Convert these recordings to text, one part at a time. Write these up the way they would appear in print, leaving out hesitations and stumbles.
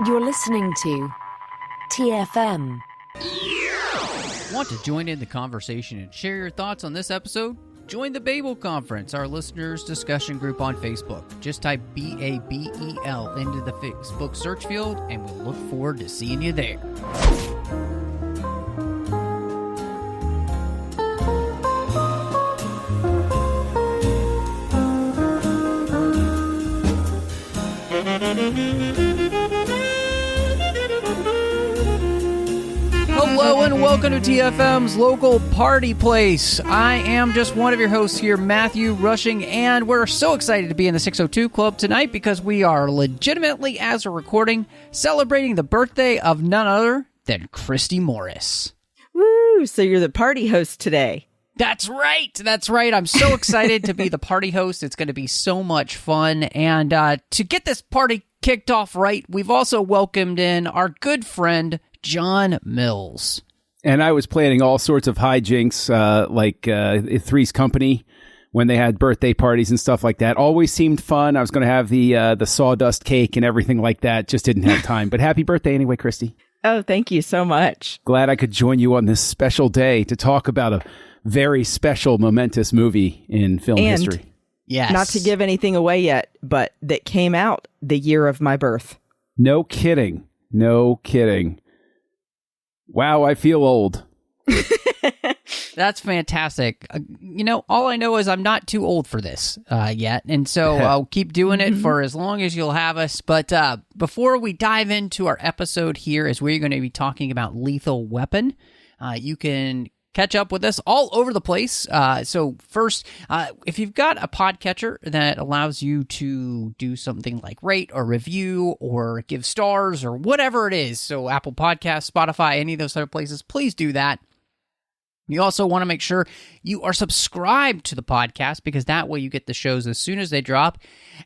You're listening to TFM. Want to join in the conversation and share your thoughts on this episode? Join the Babel Conference, our listeners' discussion group on Facebook. Just type BABEL into the Facebook search field, and we'll look forward to seeing you there. Hello and welcome to TFM's local party place. I am just one of your hosts here, Matthew Rushing, and we're so excited to be in the 602 Club tonight because we are legitimately, as we're recording, celebrating the birthday of none other than Christy Morris. Woo! So you're the party host today. That's right. That's right. I'm so excited to be the party host. It's going to be so much fun. And to get this party kicked off right, we've also welcomed in our good friend, John Mills. And I was planning all sorts of hijinks, like Three's Company, when they had birthday parties and stuff like that. Always seemed fun. I was going to have the sawdust cake and everything like that. Just didn't have time. But happy birthday anyway, Christy. Oh, thank you so much. Glad I could join you on this special day to talk about a very special, momentous movie in film history. Yes. Not to give anything away yet, but that came out the year of my birth. No kidding. No kidding. Wow, I feel old. That's fantastic. All I know is I'm not too old for this yet, and so I'll keep doing it for as long as you'll have us. But before we dive into our episode here, as we're going to be talking about Lethal Weapon, you can catch up with us all over the place. So first, if you've got a podcatcher that allows you to do something like rate or review or give stars or whatever it is, so Apple Podcasts, Spotify, any of those other places, please do that. You also want to make sure you are subscribed to the podcast because that way you get the shows as soon as they drop.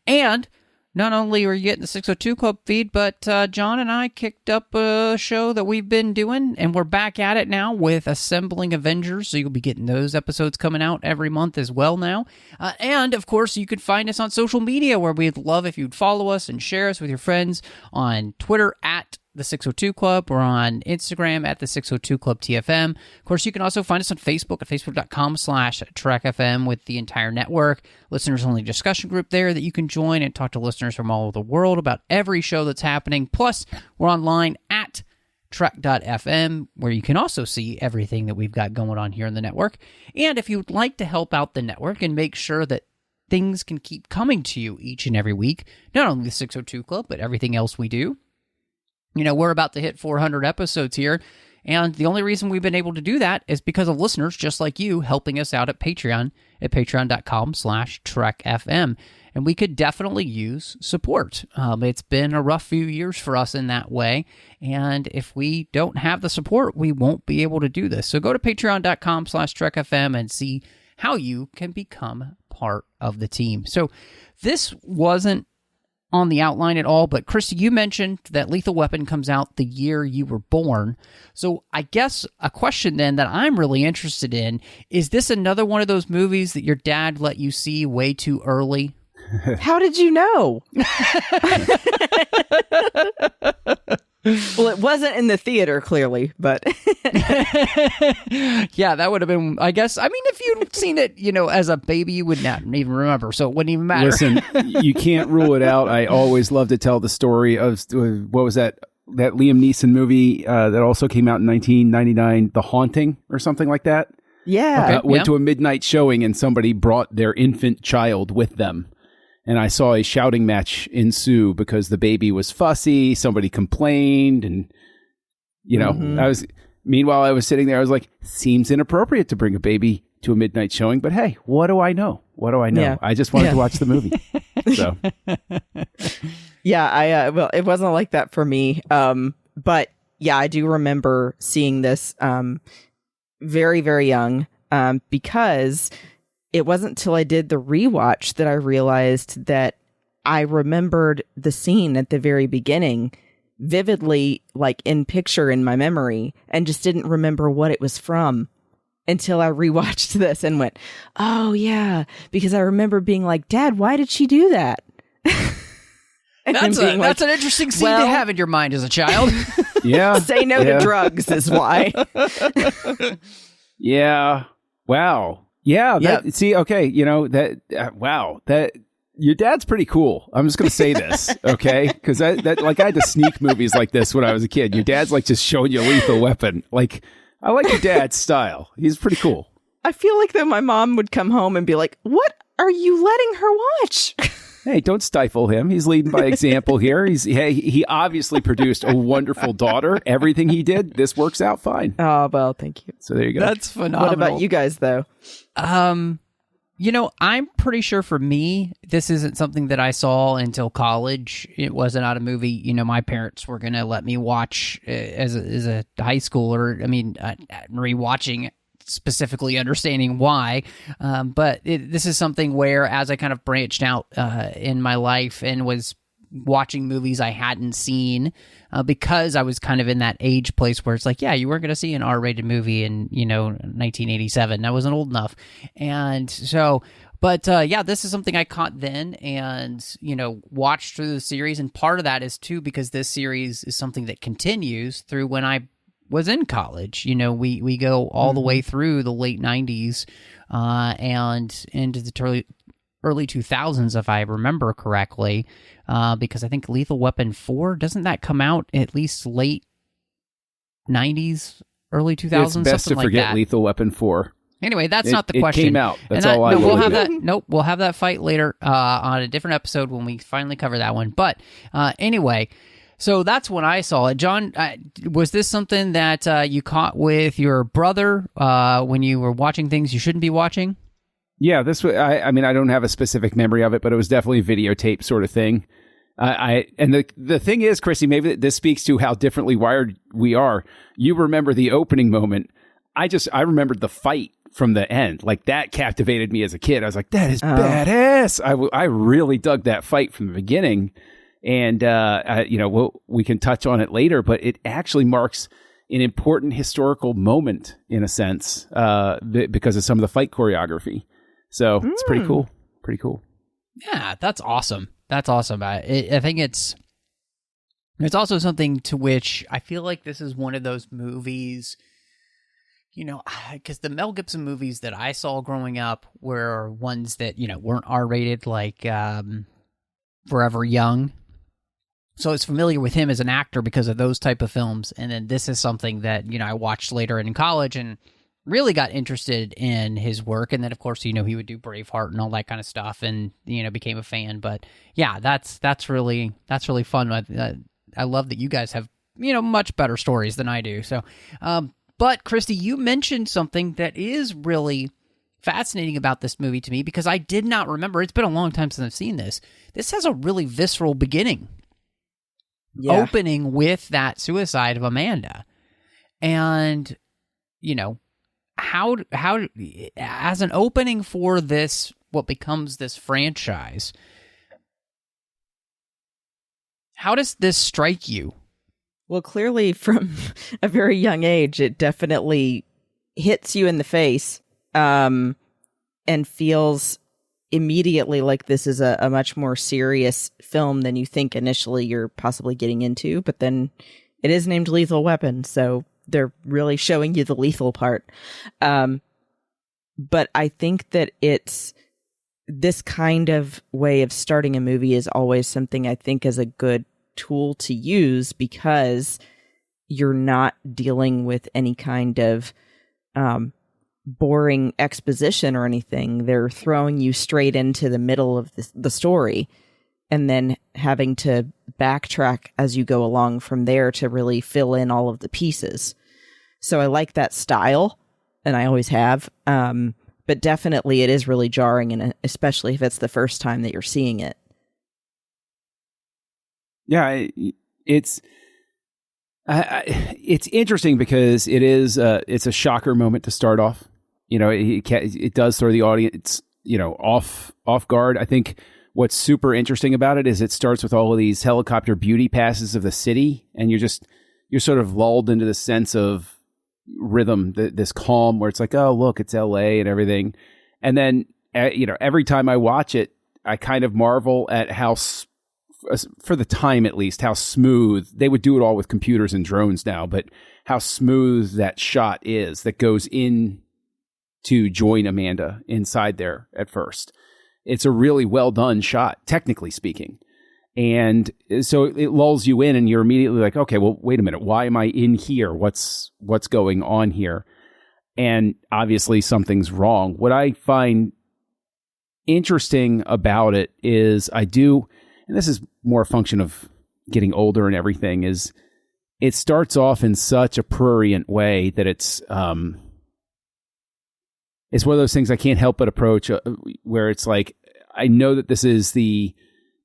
And not only are you getting the 602 Club feed, but John and I kicked up a show that we've been doing, and we're back at it now with Assembling Avengers, so you'll be getting those episodes coming out every month as well now. And, of course, you could find us on social media, where we'd love if you'd follow us and share us with your friends on Twitter at the 602 Club, or on Instagram at the 602 Club TFM. Of course, you can also find us on Facebook at facebook.com/TrekFM with the entire network. Listeners-only discussion group there that you can join and talk to listeners from all over the world about every show that's happening. Plus, we're online at Trek.fm, where you can also see everything that we've got going on here in the network. And if you'd like to help out the network and make sure that things can keep coming to you each and every week, not only the 602 Club, but everything else we do, we're about to hit 400 episodes here, and the only reason we've been able to do that is because of listeners just like you helping us out at Patreon at patreon.com/TrekFM, and we could definitely use support. It's been a rough few years for us in that way, and if we don't have the support, we won't be able to do this. So go to patreon.com/TrekFM and see how you can become part of the team. So this wasn't on the outline at all, but Christy, you mentioned that Lethal Weapon comes out the year you were born. So I guess a question then that I'm really interested in, is this another one of those movies that your dad let you see way too early? How did you know? Well, it wasn't in the theater, clearly, but yeah, that would have been, I guess. I mean, if you'd seen it, as a baby, you would not even remember, so it wouldn't even matter. Listen, you can't rule it out. I always love to tell the story of, what was that Liam Neeson movie that also came out in 1999, The Haunting, or something like that? Yeah. Went to a midnight showing, and somebody brought their infant child with them. And I saw a shouting match ensue because the baby was fussy. Somebody complained, and meanwhile I was sitting there. I was like, "Seems inappropriate to bring a baby to a midnight showing." But hey, what do I know? What do I know? Yeah. I just wanted to watch the movie. So, yeah, well, it wasn't like that for me. But yeah, I do remember seeing this very, very young because it wasn't till I did the rewatch that I realized that I remembered the scene at the very beginning vividly, like in picture in my memory, and just didn't remember what it was from until I rewatched this and went, oh yeah, because I remember being like, Dad, why did she do that? And being like, that's an interesting scene well- to have in your mind as a child. Yeah. say no to drugs is why. Yeah. Wow. Yeah. That, See, okay. You know, that, wow. That, your dad's pretty cool. I'm just going to say this, okay? Because that, like, I had to sneak movies like this when I was a kid. Your dad's like just showing you Lethal Weapon. Like, I like your dad's style. He's pretty cool. I feel like though my mom would come home and be like, what are you letting her watch? Hey, don't stifle him. He's leading by example here. He obviously produced a wonderful daughter. Everything he did, this works out fine. Oh, well, thank you. So there you go. That's phenomenal. What about you guys though? You know, I'm pretty sure for me, this isn't something that I saw until college. It wasn't out a movie. You know, my parents were going to let me watch as a high schooler. I mean, rewatching, specifically understanding why. But this is something where, as I kind of branched out in my life and was watching movies I hadn't seen, because I was kind of in that age place where it's like, yeah, you weren't going to see an R-rated movie in, 1987. I wasn't old enough. And so, but yeah, this is something I caught then and, watched through the series. And part of that is too, because this series is something that continues through when I was in college. We go all the way through the late 90s and into the early 2000s, if I remember correctly, because I think Lethal Weapon 4, doesn't that come out at least late 90s, early 2000s? It's best to forget that. Lethal Weapon 4. Anyway, that's not the question. It came out. That's and all I we'll know. have that. Nope, we'll have that fight later on a different episode when we finally cover that one. But anyway, so that's when I saw it. John, was this something that you caught with your brother when you were watching things you shouldn't be watching? Yeah, this was. I mean, I don't have a specific memory of it, but it was definitely a videotape sort of thing. And the thing is, Christy, maybe this speaks to how differently wired we are. You remember the opening moment. I remembered the fight from the end. Like, that captivated me as a kid. I was like, that is badass. I really dug that fight from the beginning. And, we can touch on it later, but it actually marks an important historical moment in a sense, because of some of the fight choreography. So it's pretty cool. Pretty cool. Yeah, that's awesome. That's awesome. I think it's also something to which I feel like this is one of those movies, because the Mel Gibson movies that I saw growing up were ones that, weren't R-rated, like Forever Young. So I was familiar with him as an actor because of those type of films. And then this is something that, I watched later in college and really got interested in his work. And then, of course, he would do Braveheart and all that kind of stuff and, became a fan. But yeah, that's really fun. I love that you guys have, much better stories than I do. So, but Christy, you mentioned something that is really fascinating about this movie to me because I did not remember. It's been a long time since I've seen this. This has a really visceral beginning. Yeah. Opening with that suicide of Amanda. And, how as an opening for this, what becomes this franchise, how does this strike you? Well, clearly from a very young age, it definitely hits you in the face and feels immediately like this is a much more serious film than you think initially you're possibly getting into. But then it is named Lethal Weapon, so they're really showing you the lethal part. But I think that it's this kind of way of starting a movie is always something I think is a good tool to use because you're not dealing with any kind of boring exposition or anything. They're throwing you straight into the middle of the story and then having to backtrack as you go along from there to really fill in all of the pieces. So I like that style, and I always have. But definitely it is really jarring, and especially if it's the first time that you're seeing it. Yeah, it's interesting because it's a shocker moment to start off. It does throw the audience, off guard. I think what's super interesting about it is it starts with all of these helicopter beauty passes of the city, and you're sort of lulled into the sense of rhythm, this calm where it's like, oh, look, it's LA and everything. And then, every time I watch it, I kind of marvel at how for the time at least, how smooth they would do it all with computers and drones now, but how smooth that shot is that goes in to join Amanda inside there at first. It's a really well done shot, technically speaking. And so it lulls you in and you're immediately like, okay, well, wait a minute. Why am I in here? What's going on here? And obviously something's wrong. What I find interesting about it is and this is more a function of getting older and everything, is it starts off in such a prurient way that it's one of those things I can't help but approach where it's like, I know that this is the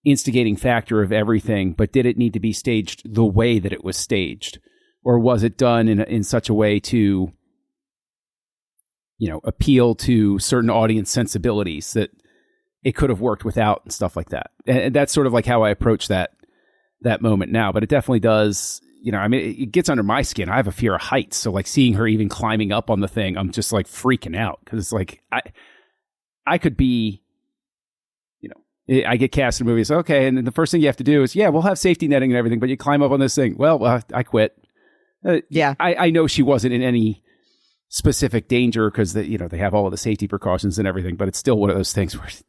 instigating factor of everything, but did it need to be staged the way that it was staged? Or was it done in such a way to, appeal to certain audience sensibilities that it could have worked without and stuff like that? And that's sort of like how I approach that moment now. But it definitely does, it gets under my skin. I have a fear of heights. So like seeing her even climbing up on the thing, I'm just like freaking out because it's like, I could be, I get cast in movies. Okay. And then the first thing you have to do is, we'll have safety netting and everything, but you climb up on this thing. Well, I quit. I know she wasn't in any specific danger because they have all of the safety precautions and everything, but it's still one of those things where it's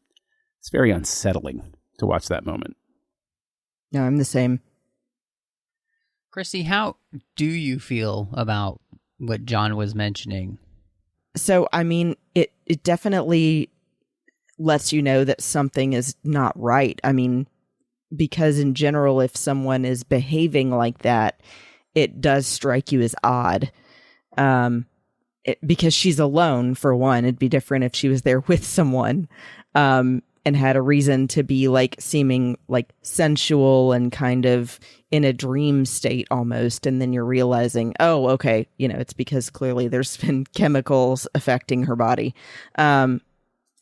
very unsettling to watch that moment. No, I'm the same. Christy, how do you feel about what John was mentioning? So, I mean, it definitely lets you know that something is not right. I mean, because in general, if someone is behaving like that, it does strike you as odd. Because she's alone, for one. It'd be different if she was there with someone and had a reason to be like seeming like sensual and kind of in a dream state almost. And then you're realizing, oh, okay, it's because clearly there's been chemicals affecting her body.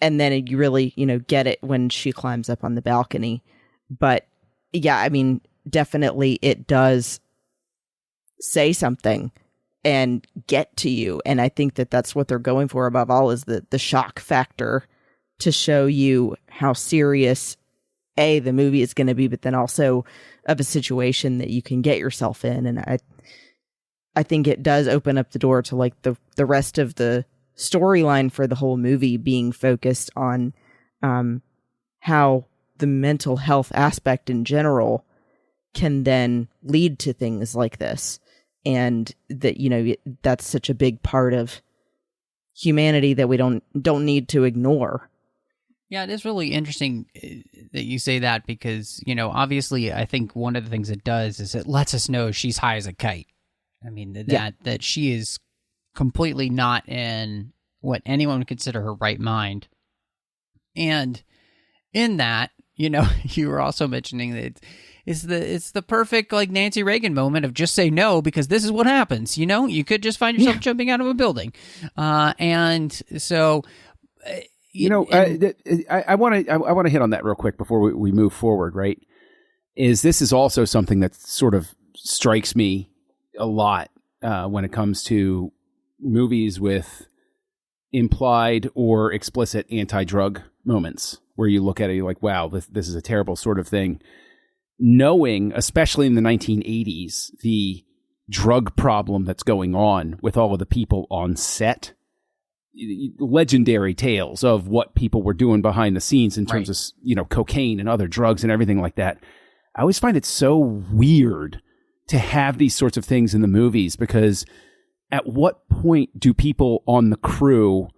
And then you really, get it when she climbs up on the balcony. But yeah, I mean, definitely it does say something and get to you. And I think that that's what they're going for above all, is the shock factor to show you how serious the movie is going to be, but then also of a situation that you can get yourself in. And I think it does open up the door to like the rest of the storyline for the whole movie being focused on how the mental health aspect in general can then lead to things like this. And that, that's such a big part of humanity that we don't need to ignore. Yeah, it is really interesting that you say that because, obviously I think one of the things it does is it lets us know she's high as a kite. I mean, that she is completely not in what anyone would consider her right mind. And in that, you were also mentioning that it's the perfect like Nancy Reagan moment of just say no because this is what happens. You could just find yourself jumping out of a building. And so, I want to hit on that real quick before we move forward. Right? This is also something that sort of strikes me a lot when it comes to movies with implied or explicit anti-drug moments where you look at it, you're like, wow, this is a terrible sort of thing. Knowing, especially in the 1980s, the drug problem that's going on with all of the people on set, legendary tales of what people were doing behind the scenes in terms of, cocaine and other drugs and everything like that. I always find it so weird to have these sorts of things in the movies because at what point do people on the crew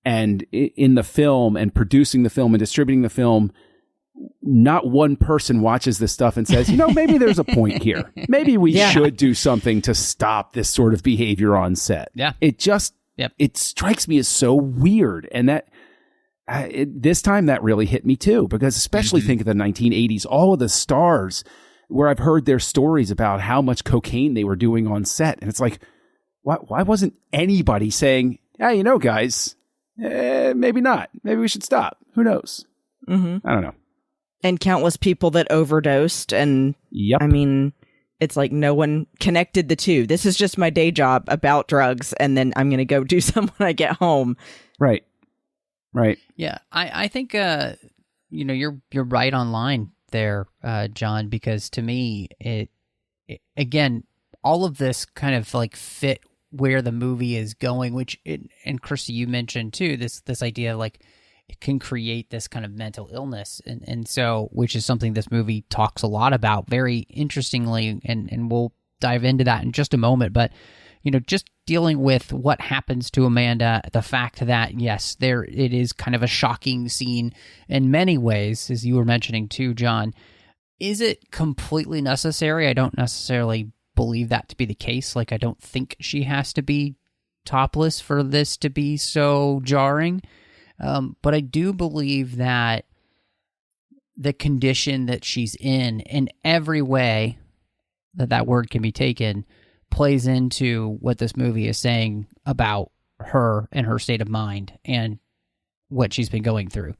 and in the film and producing the film and distributing the film, not one person watches this stuff and says, maybe there's a point here. Maybe we should do something to stop this sort of behavior on set. Yeah. It strikes me as so weird. And that this time that really hit me too, because especially think of the 1980s, all of the stars where I've heard their stories about how much cocaine they were doing on set. And it's like, why wasn't anybody saying, hey, guys, maybe not. Maybe we should stop. Who knows? Mm-hmm. I don't know. And countless people that overdosed. And I mean, it's like no one connected the two. This is just my day job about drugs. And then I'm going to go do some when I get home. Right. Yeah. I think, you're right on line there, John, because to me, it again, all of this kind of like fit where the movie is going, and Christy, you mentioned too, this idea of like it can create this kind of mental illness. And so, which is something this movie talks a lot about very interestingly, and we'll dive into that in just a moment. But, just dealing with what happens to Amanda, the fact that, yes, it is kind of a shocking scene in many ways, as you were mentioning too, John. Is it completely necessary? I don't necessarily believe that to be the case. Like, I don't think she has to be topless for this to be so jarring. But I do believe that the condition that she's in every way that word can be taken, plays into what this movie is saying about her and her state of mind and what she's been going through.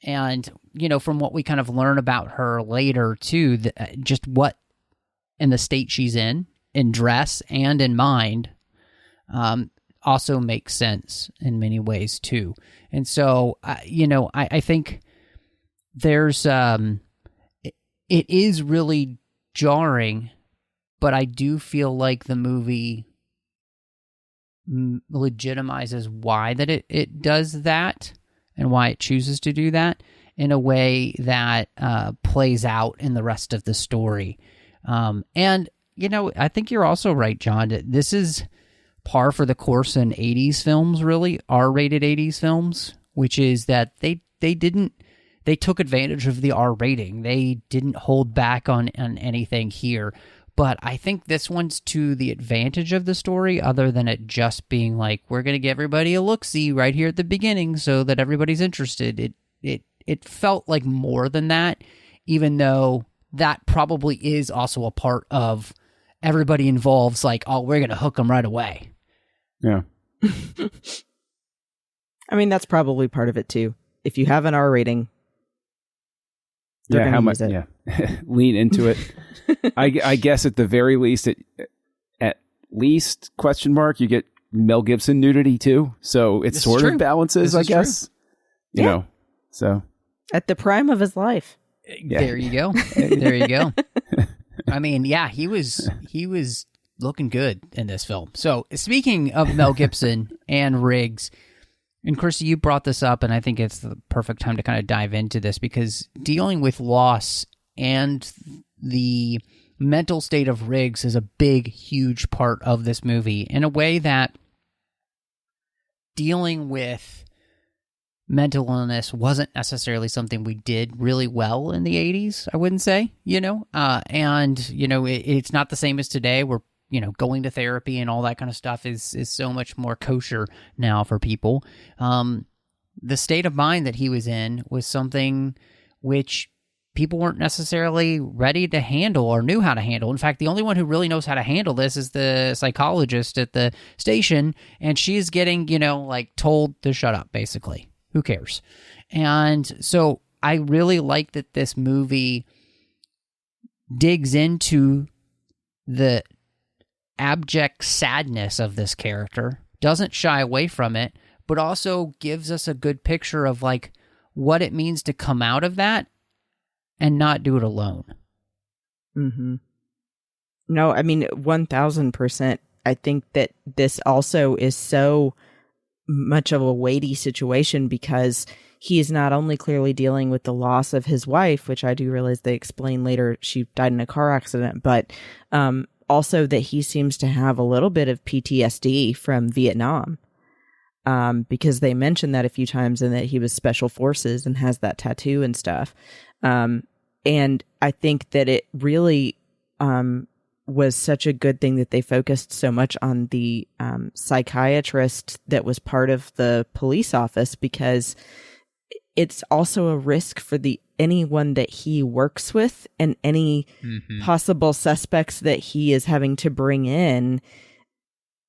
And, from what we kind of learn about her later too, just what in the state she's in dress and in mind, also makes sense in many ways too. And so, I think there's, it is really jarring, but I do feel like the movie legitimizes why that it does that and why it chooses to do that in a way that plays out in the rest of the story. And, I think you're also right, John. This is par for the course in 80s films, really, R-rated 80s films, which is that they took advantage of the R rating. They didn't hold back on anything here. But I think this one's to the advantage of the story, other than it just being like, we're going to give everybody a look-see right here at the beginning so that everybody's interested. It felt like more than that, even though that probably is also a part of everybody involved's like, oh, we're going to hook them right away. Yeah. I mean, that's probably part of it too. If you have an R rating, how much? Yeah, lean into it. I guess at the very least, at least question mark, you get Mel Gibson nudity too. So it sort of balances, I guess. You know, so at the prime of his life. Yeah. There you go. There you go. I mean, yeah, he was looking good in this film. So speaking of Mel Gibson and Riggs, and Christy, you brought this up, and I think it's the perfect time to kind of dive into this, because dealing with loss and the mental state of Riggs is a big, huge part of this movie in a way that dealing with mental illness wasn't necessarily something we did really well in the 80s, I wouldn't say, it's not the same as today where, going to therapy and all that kind of stuff is so much more kosher now for people. The state of mind that he was in was something which people weren't necessarily ready to handle or knew how to handle. In fact, the only one who really knows how to handle this is the psychologist at the station, and she's getting, told to shut up, basically. Who cares? And so I really like that this movie digs into the abject sadness of this character, doesn't shy away from it, but also gives us a good picture of like what it means to come out of that and not do it alone. Mm-hmm. No, I mean, 1000%. I think that this also is so much of a weighty situation because he is not only clearly dealing with the loss of his wife, which I do realize they explain later she died in a car accident, but also that he seems to have a little bit of PTSD from Vietnam, because they mentioned that a few times, and that he was special forces and has that tattoo and stuff. And I think that it really was such a good thing that they focused so much on the psychiatrist that was part of the police office, because it's also a risk for anyone that he works with and any possible suspects that he is having to bring in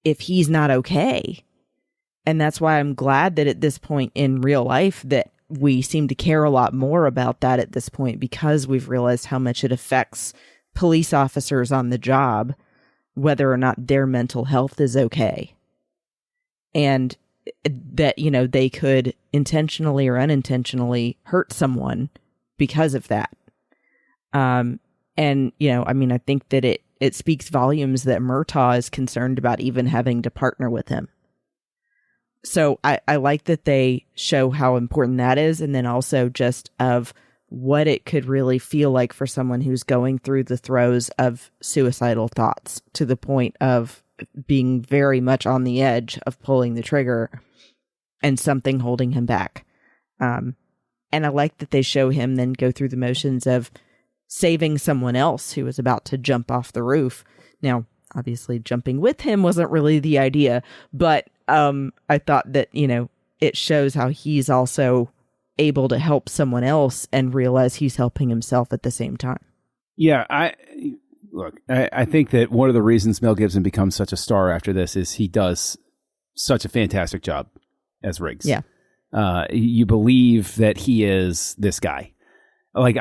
if he's not okay. And that's why I'm glad that at this point in real life that we seem to care a lot more about that at this point, because we've realized how much it affects police officers on the job, whether or not their mental health is okay. And that, they could intentionally or unintentionally hurt someone because of that. And, I mean, I think that it speaks volumes that Murtaugh is concerned about even having to partner with him. So I like that they show how important that is. And then also just of what it could really feel like for someone who's going through the throes of suicidal thoughts to the point of being very much on the edge of pulling the trigger and something holding him back. And I like that they show him then go through the motions of saving someone else who was about to jump off the roof. Now, obviously jumping with him wasn't really the idea, but I thought that, it shows how he's also able to help someone else and realize he's helping himself at the same time. Yeah, I think that one of the reasons Mel Gibson becomes such a star after this is he does such a fantastic job as Riggs. Yeah. You believe that he is this guy. Like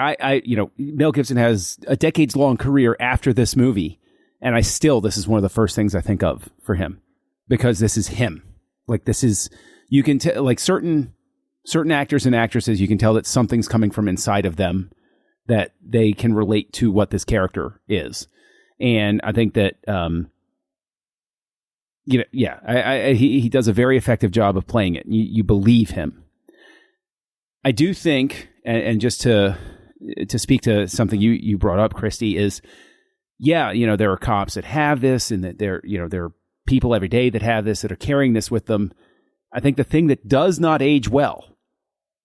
Mel Gibson has a decades-long career after this movie, and this is one of the first things I think of for him, because this is him. Like, this is, you can tell, like, certain actors and actresses, you can tell that something's coming from inside of them, that they can relate to what this character is. And I think that, he does a very effective job of playing it. You believe him. I do think, and just to speak to something you brought up, Christy, is, there are cops that have this, and that there are people every day that have this, that are carrying this with them. I think the thing that does not age well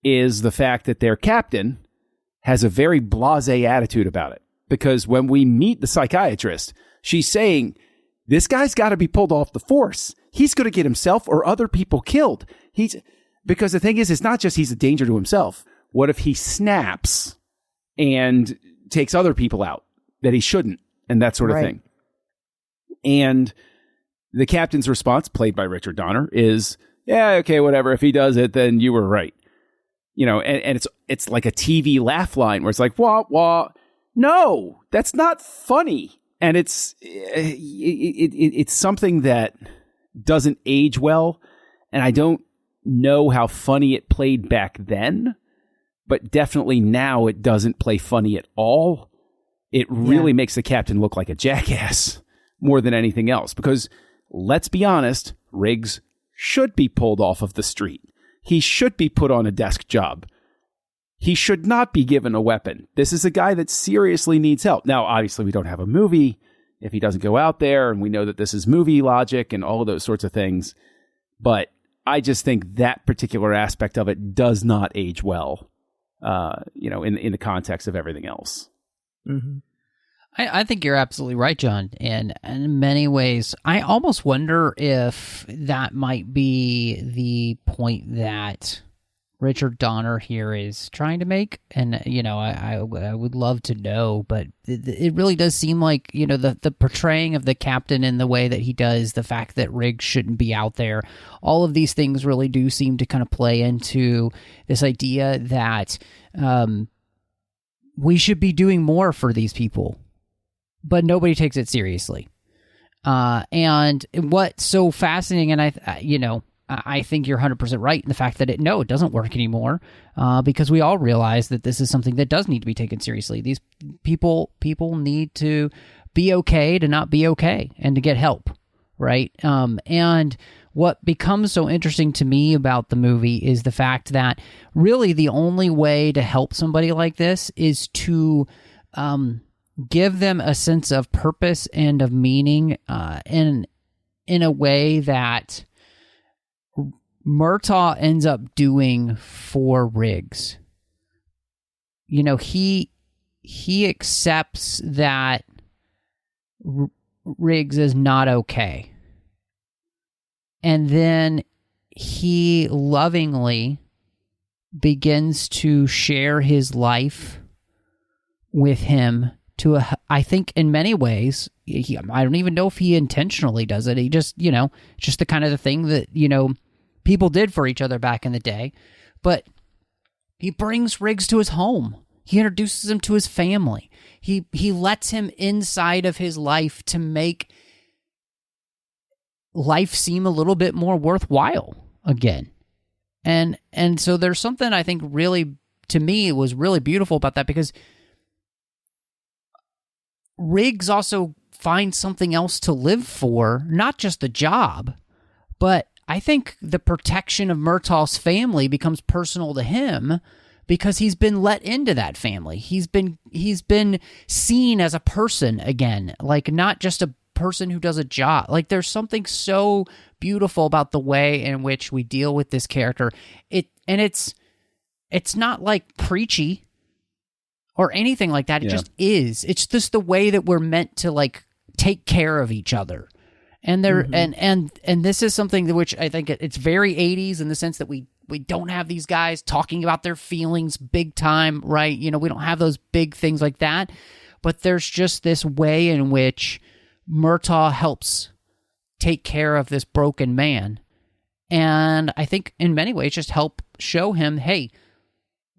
is the fact that their captain has a very blasé attitude about it. Because when we meet the psychiatrist, she's saying, this guy's got to be pulled off the force. He's going to get himself or other people killed. Because the thing is, it's not just he's a danger to himself. What if he snaps and takes other people out that he shouldn't, and that sort of thing? And the captain's response, played by Richard Donner, is, yeah, okay, whatever. If he does it, then you were right. And it's like a TV laugh line where it's like, wah, wah. No, that's not funny. And it's something that doesn't age well. And I don't know how funny it played back then, but definitely now it doesn't play funny at all. It really makes the captain look like a jackass more than anything else, because let's be honest, Riggs should be pulled off of the street. He should be put on a desk job. He should not be given a weapon. This is a guy that seriously needs help. Now, obviously, we don't have a movie if he doesn't go out there, and we know that this is movie logic and all of those sorts of things. But I just think that particular aspect of it does not age well, in the context of everything else. Mm-hmm. I think you're absolutely right, John. And in many ways, I almost wonder if that might be the point that Richard Donner here is trying to make. And, I would love to know, but it really does seem like, the portraying of the captain in the way that he does, the fact that Riggs shouldn't be out there, all of these things really do seem to kind of play into this idea that we should be doing more for these people, but nobody takes it seriously. And what's so fascinating, and I think you're 100% right in the fact that it doesn't work anymore, because we all realize that this is something that does need to be taken seriously. These people need to be okay to not be okay, and to get help, right? And what becomes so interesting to me about the movie is the fact that really the only way to help somebody like this is to give them a sense of purpose and of meaning in a way that Murtaugh ends up doing for Riggs. He accepts that Riggs is not okay. And then he lovingly begins to share his life with him I think in many ways, I don't even know if he intentionally does it. He just, just the kind of the thing that, people did for each other back in the day. But he brings Riggs to his home. He introduces him to his family. He lets him inside of his life to make life seem a little bit more worthwhile again. And so there's something I think really, to me, was really beautiful about that, because Riggs also finds something else to live for, not just the job, but I think the protection of Murtaugh's family becomes personal to him because he's been let into that family. He's been seen as a person again, like not just a person who does a job. Like there's something so beautiful about the way in which we deal with this character. It's not like preachy or anything like that. It just is. It's just the way that we're meant to like take care of each other. And there and this is something that which I think it's very 80s in the sense that we don't have these guys talking about their feelings big time, right? You know, we don't have those big things like that. But there's just this way in which Murtaugh helps take care of this broken man. And I think in many ways just help show him, hey,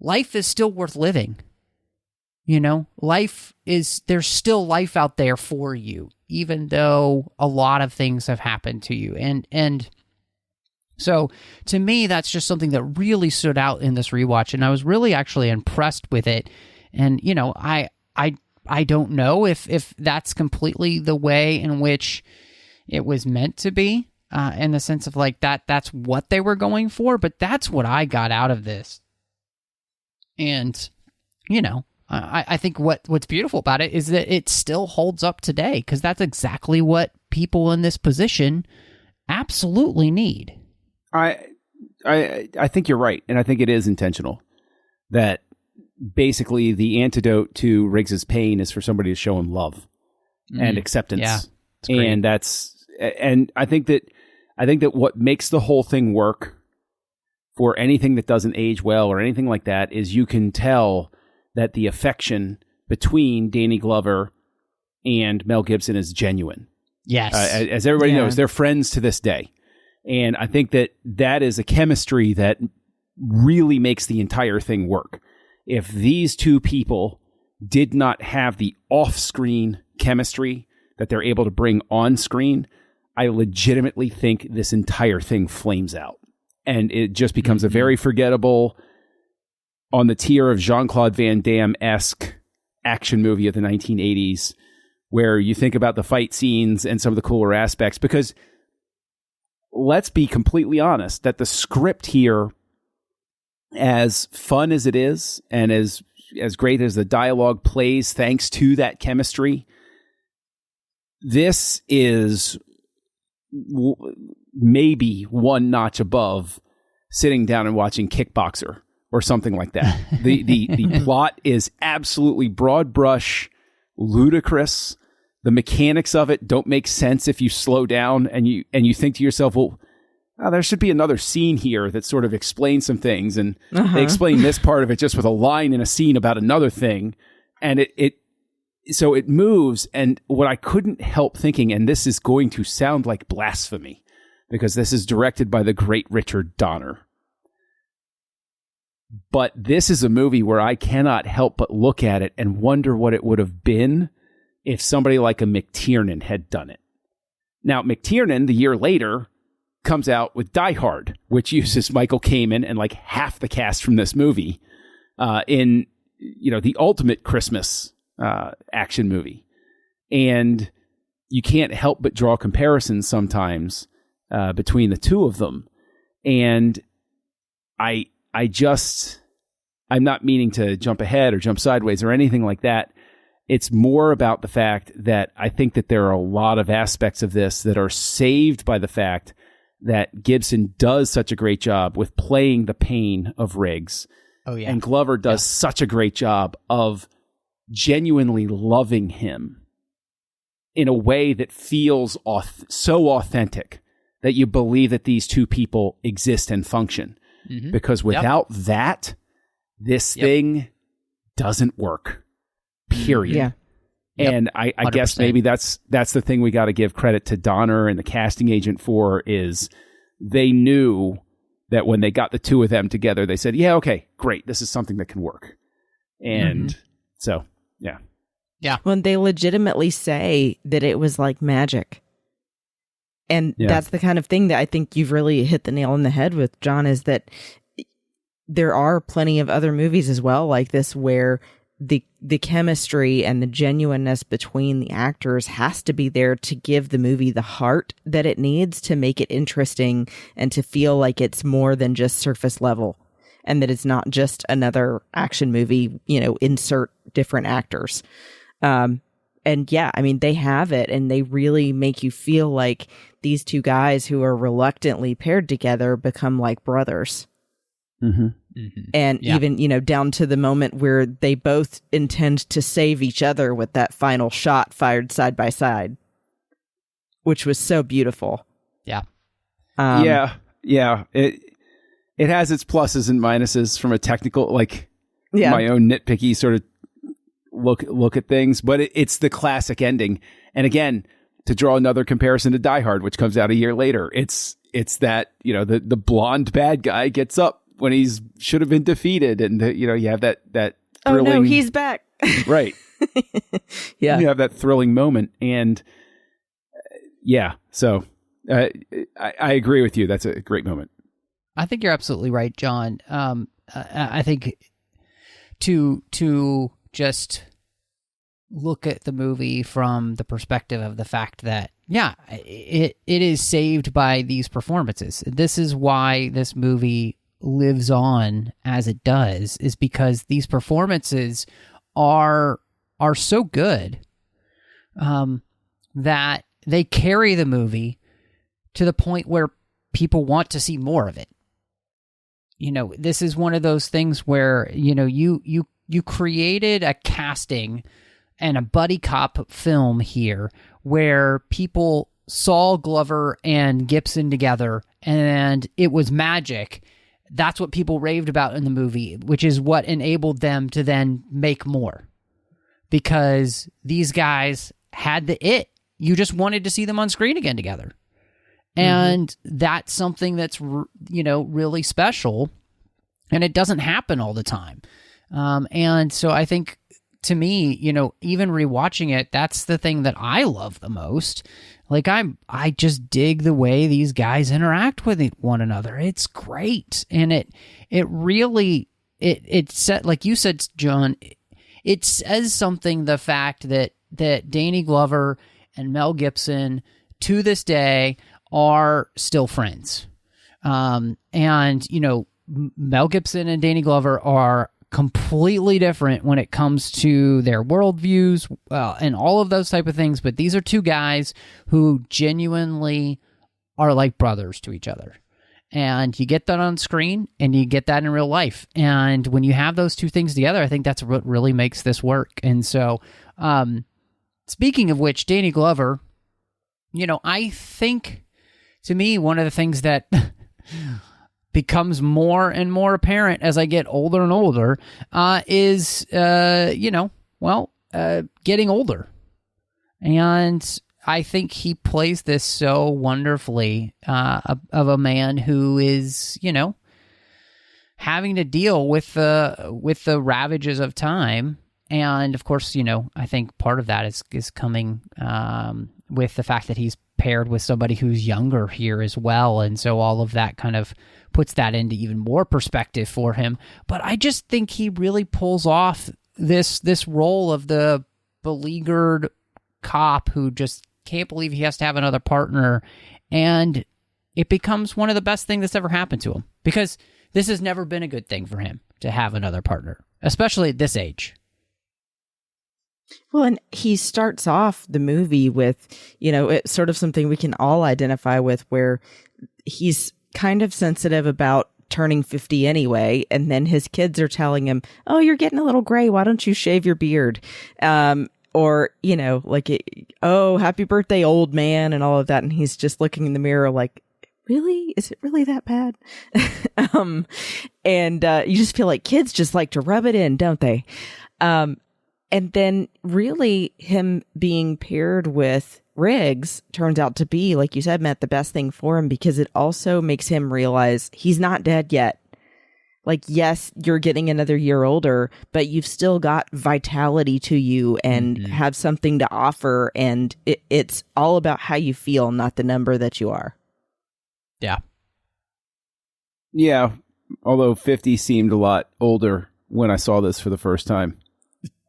life is still worth living. You know, there's still life out there for you, even though a lot of things have happened to you. And so to me, that's just something that really stood out in this rewatch. And I was really actually impressed with it. And, you know, I don't know if that's completely the way in which it was meant to be, in the sense of like that's what they were going for, but that's what I got out of this. And, you know, I think what's beautiful about it is that it still holds up today, because that's exactly what people in this position absolutely need. I think you're right, and I think it is intentional that basically the antidote to Riggs's pain is for somebody to show him love and acceptance. Yeah, and I think that what makes the whole thing work for anything that doesn't age well or anything like that is you can tell that the affection between Danny Glover and Mel Gibson is genuine. Yes. As everybody knows, they're friends to this day. And I think that is a chemistry that really makes the entire thing work. If these two people did not have the off-screen chemistry that they're able to bring on screen, I legitimately think this entire thing flames out. And it just becomes a very forgettable, on the tier of Jean-Claude Van Damme-esque action movie of the 1980s, where you think about the fight scenes and some of the cooler aspects. Because let's be completely honest, that the script here, as fun as it is, and as great as the dialogue plays thanks to that chemistry, this is maybe one notch above sitting down and watching Kickboxer or something like that. The plot is absolutely broad brush, ludicrous. The mechanics of it don't make sense if you slow down and you think to yourself, well, there should be another scene here that sort of explains some things, and they explain this part of it just with a line in a scene about another thing, and so it moves. And what I couldn't help thinking, and this is going to sound like blasphemy, because this is directed by the great Richard Donner, but this is a movie where I cannot help but look at it and wonder what it would have been if somebody like a McTiernan had done it. Now, McTiernan, the year later, comes out with Die Hard, which uses Michael Kamen and like half the cast from this movie in, you know, the ultimate Christmas action movie. And you can't help but draw comparisons sometimes between the two of them. And I'm not meaning to jump ahead or jump sideways or anything like that. It's more about the fact that I think that there are a lot of aspects of this that are saved by the fact that Gibson does such a great job with playing the pain of Riggs. Oh, yeah. And Glover does such a great job of genuinely loving him in a way that feels so authentic that you believe that these two people exist and function. Mm-hmm. Because without that, this thing doesn't work. Period. Yeah. And I guess maybe that's the thing we got to give credit to Donner and the casting agent for, is they knew that when they got the two of them together, they said, yeah, okay, great. This is something that can work. And so, yeah. Yeah. When they legitimately say that it was like magic. And that's the kind of thing that I think you've really hit the nail on the head with, John, is that there are plenty of other movies as well like this where the chemistry and the genuineness between the actors has to be there to give the movie the heart that it needs to make it interesting and to feel like it's more than just surface level, and that it's not just another action movie, insert different actors. And yeah, I mean, they have it, and they really make you feel like these two guys who are reluctantly paired together become like brothers. Mm-hmm. Mm-hmm. And even, down to the moment where they both intend to save each other with that final shot fired side by side, which was so beautiful. Yeah. Yeah. It has its pluses and minuses from a technical, my own nitpicky sort of look at things, but it's the classic ending. And again, to draw another comparison to Die Hard, which comes out a year later, it's that, the blonde bad guy gets up when he's should have been defeated, and you have that thrilling, oh no, he's back. Right. Yeah. You have that thrilling moment, and so I agree with you. That's a great moment. I think you're absolutely right, John. I think to just look at the movie from the perspective of the fact that, it is saved by these performances. This is why this movie lives on as it does, is because these performances are so good that they carry the movie to the point where people want to see more of it. This is one of those things where, you created a casting and a buddy cop film here where people saw Glover and Gibson together and it was magic. That's what people raved about in the movie, which is what enabled them to then make more. Because these guys had the it. You just wanted to see them on screen again together. And that's something that's, really special. And it doesn't happen all the time. And so I think, to me, even rewatching it, that's the thing that I love the most. I just dig the way these guys interact with one another. It's great. And it really, it said, like you said, John, it says something, the fact that Danny Glover and Mel Gibson to this day are still friends. And, Mel Gibson and Danny Glover are completely different when it comes to their worldviews and all of those type of things. But these are two guys who genuinely are like brothers to each other. And you get that on screen and you get that in real life. And when you have those two things together, I think that's what really makes this work. And so, speaking of which, Danny Glover, I think, to me, one of the things that becomes more and more apparent as I get older and older is, getting older. And I think he plays this so wonderfully of a man who is, having to deal with the ravages of time. And of course, I think part of that is coming with the fact that he's paired with somebody who's younger here as well. And so all of that kind of puts that into even more perspective for him. But I just think he really pulls off this role of the beleaguered cop who just can't believe he has to have another partner. And it becomes one of the best things that's ever happened to him, because this has never been a good thing for him to have another partner, especially at this age. Well, and he starts off the movie with, it's sort of something we can all identify with, where he's kind of sensitive about turning 50 anyway. And then his kids are telling him, oh, you're getting a little gray. Why don't you shave your beard? Or, oh, happy birthday, old man, and all of that. And he's just looking in the mirror like, really? Is it really that bad? And you just feel like kids just like to rub it in, don't they? And then really him being paired with Riggs turns out to be, like you said, Matt, the best thing for him, because it also makes him realize he's not dead yet. Like, yes, you're getting another year older, but you've still got vitality to you and have something to offer. And it's all about how you feel, not the number that you are. Yeah. Yeah. Although 50 seemed a lot older when I saw this for the first time.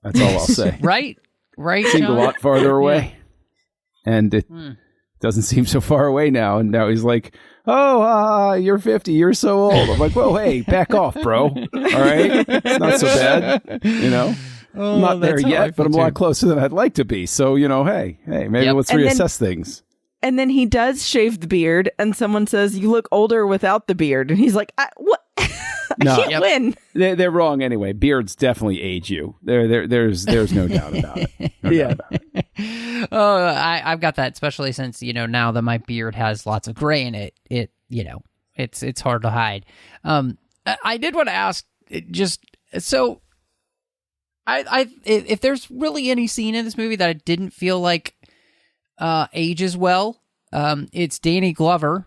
That's all I'll say. Right, Seemed John? a lot farther away, and it doesn't seem so far away now. And now he's like, "Oh, you're 50. You're so old." I'm like, "Whoa, hey, back off, bro. All right, it's not so bad, you know." I'm not there yet, but I'm a lot closer than I'd like to be. So, hey, maybe let's reassess things. And then he does shave the beard, and someone says, "You look older without the beard." And he's like, "What? No, I can't win." They're wrong anyway. Beards definitely age you. There's no doubt about it. No doubt about it. Oh, I've got that, especially since, now that my beard has lots of gray in it, it's hard to hide. I did want to ask, just so if there's really any scene in this movie that I didn't feel like ages well, it's Danny Glover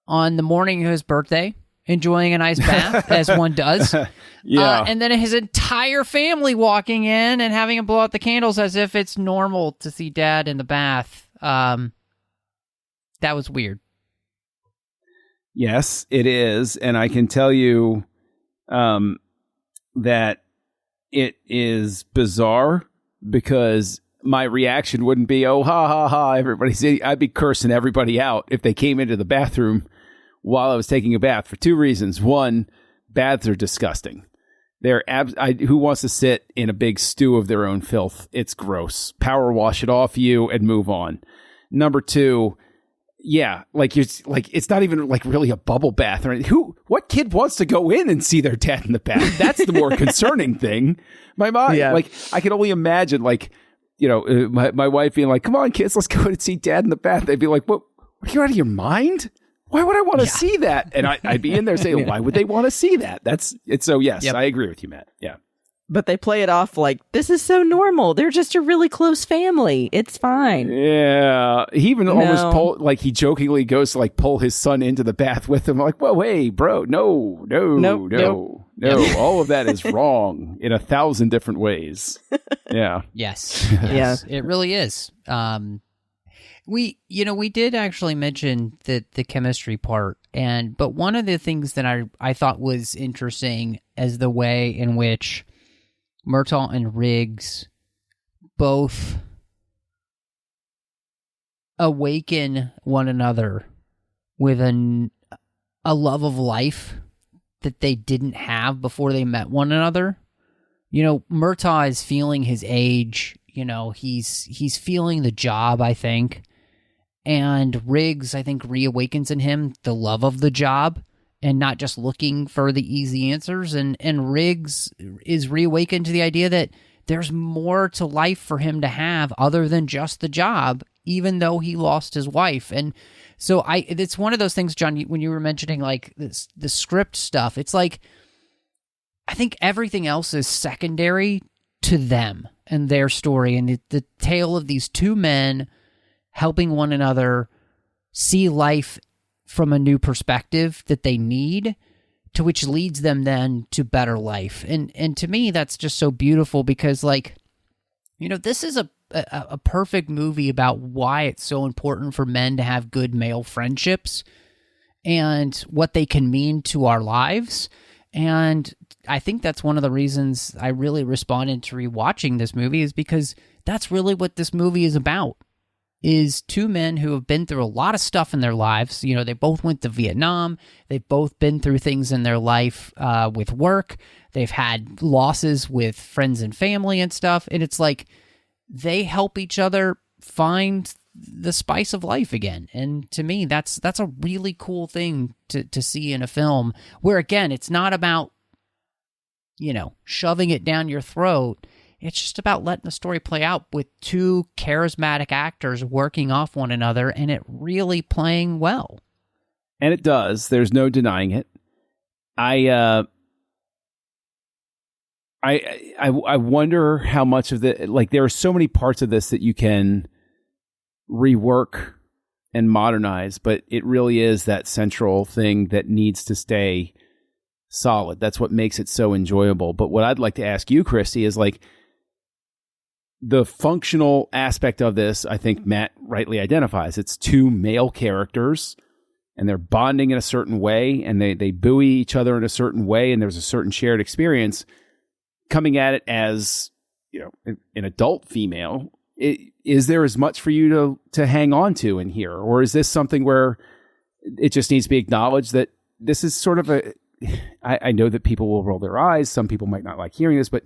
on the morning of his birthday, enjoying a nice bath, as one does. Yeah. And then his entire family walking in and having him blow out the candles as if it's normal to see Dad in the bath. That was weird. Yes, it is. And I can tell you that it is bizarre because my reaction wouldn't be, "Oh, ha, ha, ha, everybody's idiot." I'd be cursing everybody out if they came into the bathroom while I was taking a bath for two reasons. One, baths are disgusting. Who wants to sit in a big stew of their own filth? It's gross. Power wash it off you and move on. Number two, yeah, it's not even like really a bubble bath or anything. What kid wants to go in and see their dad in the bath? That's the more concerning thing. My mom, I can only imagine, my wife being like, "Come on, kids, let's go in and see Dad in the bath." They'd be like, "What? Are you out of your mind? Why would I want to see that?" And I'd be in there saying, "Why would they want to see that?" So yes, I agree with you, Matt. Yeah. But they play it off like, this is so normal. They're just a really close family. It's fine. Yeah. He even almost he jokingly goes to pull his son into the bath with him. I'm like, "Whoa, hey, bro, no. All of that is wrong in 1,000 different ways." Yeah. Yes. It really is. We did actually mention the chemistry part, but one of the things that I thought was interesting is the way in which Murtaugh and Riggs both awaken one another with a love of life that they didn't have before they met one another. Murtaugh is feeling his age. He's feeling the job, I think. And Riggs, I think, reawakens in him the love of the job and not just looking for the easy answers. And Riggs is reawakened to the idea that there's more to life for him to have other than just the job, even though he lost his wife. And so it's one of those things, John, when you were mentioning the script stuff, it's like, I think everything else is secondary to them and their story. And the tale of these two men helping one another see life from a new perspective that they need, to which leads them then to better life. And to me, that's just so beautiful because, this is a perfect movie about why it's so important for men to have good male friendships and what they can mean to our lives. And I think that's one of the reasons I really responded to rewatching this movie, is because that's really what this movie is about. Is two men who have been through a lot of stuff in their lives. They both went to Vietnam. They've both been through things in their life with work. They've had losses with friends and family and stuff. And it's like they help each other find the spice of life again. And to me, that's a really cool thing to see in a film where, again, it's not about, shoving it down your throat. It's just about letting the story play out with two charismatic actors working off one another and it really playing well. And it does. There's no denying it. I wonder how much of there are so many parts of this that you can rework and modernize, but it really is that central thing that needs to stay solid. That's what makes it so enjoyable. But what I'd like to ask you, Christy, is the functional aspect of this, I think Matt rightly identifies. It's two male characters, and they're bonding in a certain way, and they buoy each other in a certain way, and there's a certain shared experience coming at it as an adult female, is there as much for you to hang on to in here? Or is this something where it just needs to be acknowledged that this is sort of I know that people will roll their eyes. Some people might not like hearing this, but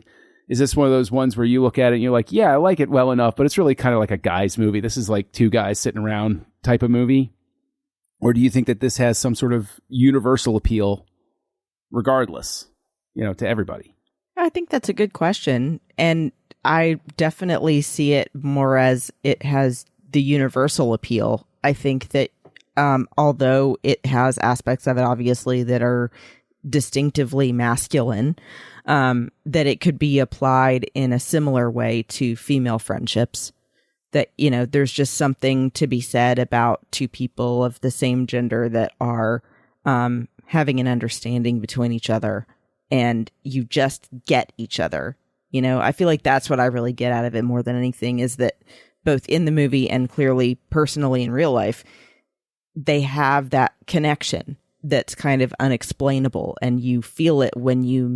is this one of those ones where you look at it and you're like, yeah, I like it well enough, but it's really kind of like a guy's movie. This is like two guys sitting around type of movie. Or do you think that this has some sort of universal appeal regardless, to everybody? I think that's a good question. And I definitely see it more as it has the universal appeal. I think that although it has aspects of it, obviously, that are distinctively masculine, that it could be applied in a similar way to female friendships. That, there's just something to be said about two people of the same gender that are having an understanding between each other, and you just get each other. I feel like that's what I really get out of it more than anything, is that both in the movie and clearly personally in real life, they have that connection that's kind of unexplainable, and you feel it when you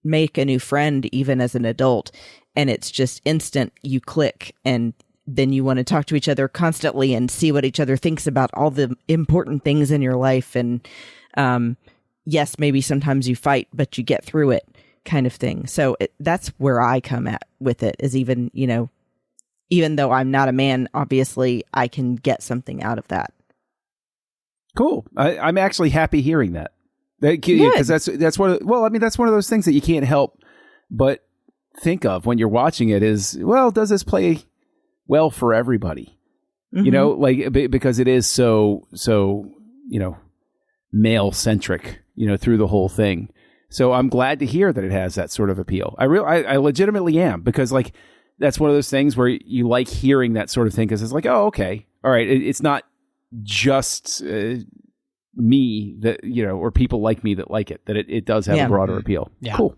make a new friend, even as an adult, and it's just instant. You click, and then you want to talk to each other constantly and see what each other thinks about all the important things in your life. And yes, maybe sometimes you fight, but you get through it, kind of thing. So that's where I come at with it, is even though I'm not a man, obviously I can get something out of that. Cool. I'm actually happy hearing that. Because that's one of those things that you can't help but think of when you're watching it is, well, does this play well for everybody? Mm-hmm. Because it is so male centric, through the whole thing. So I'm glad to hear that it has that sort of appeal. I legitimately am, because that's one of those things where you like hearing that sort of thing, because it's like, oh, okay, all right, it's not just me that or people like me that like it, that it does have a broader appeal. Yeah. Cool.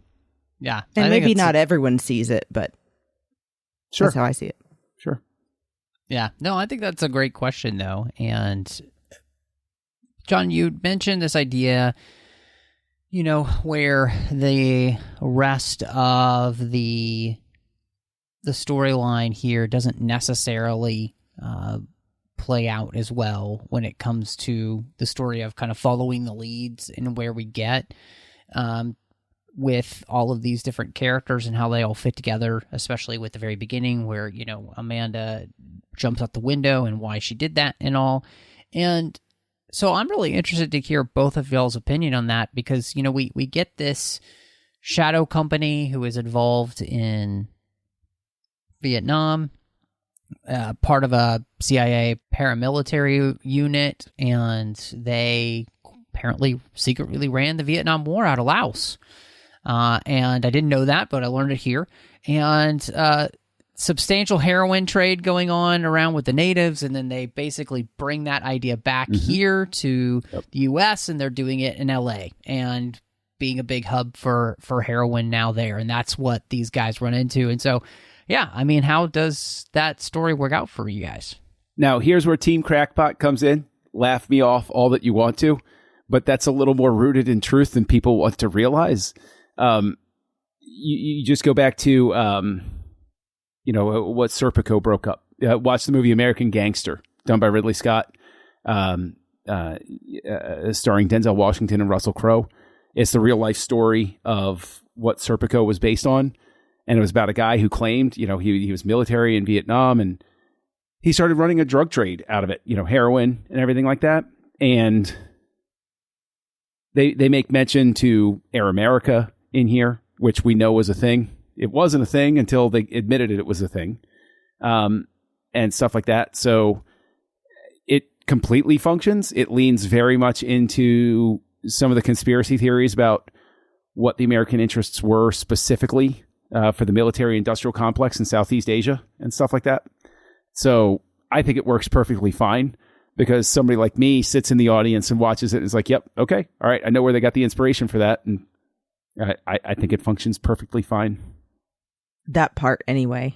Yeah, and maybe not everyone sees it, but sure, that's how I see it. Sure. Yeah, no, I think that's a great question though. And John, you mentioned this idea, where the rest of the storyline here doesn't necessarily play out as well when it comes to the story of kind of following the leads and where we get with all of these different characters and how they all fit together, especially with the very beginning where, Amanda jumps out the window and why she did that and all. And so I'm really interested to hear both of y'all's opinion on that, because, we get this shadow company who is involved in Vietnam, part of a CIA paramilitary unit, and they apparently secretly ran the Vietnam War out of Laos. And I didn't know that, but I learned it here. And substantial heroin trade going on around with the natives, and then they basically bring that idea back here to the U.S., and they're doing it in L.A. and being a big hub for heroin now there, and that's what these guys run into. And so, yeah, I mean, how does that story work out for you guys? Now, here's where Team Crackpot comes in. Laugh me off all that you want to, but that's a little more rooted in truth than people want to realize. You just go back to, what Serpico broke up. Watch the movie American Gangster, done by Ridley Scott, starring Denzel Washington and Russell Crowe. It's the real life story of what Serpico was based on. And it was about a guy who claimed, he was military in Vietnam, and he started running a drug trade out of it, heroin and everything like that. And they make mention to Air America in here, which we know was a thing. It wasn't a thing until they admitted it was a thing, and stuff like that. So it completely functions. It leans very much into some of the conspiracy theories about what the American interests were specifically for the military-industrial complex in Southeast Asia and stuff like that. So I think it works perfectly fine, because somebody like me sits in the audience and watches it and is like, yep, okay, all right, I know where they got the inspiration for that, and I think it functions perfectly fine. That part, anyway.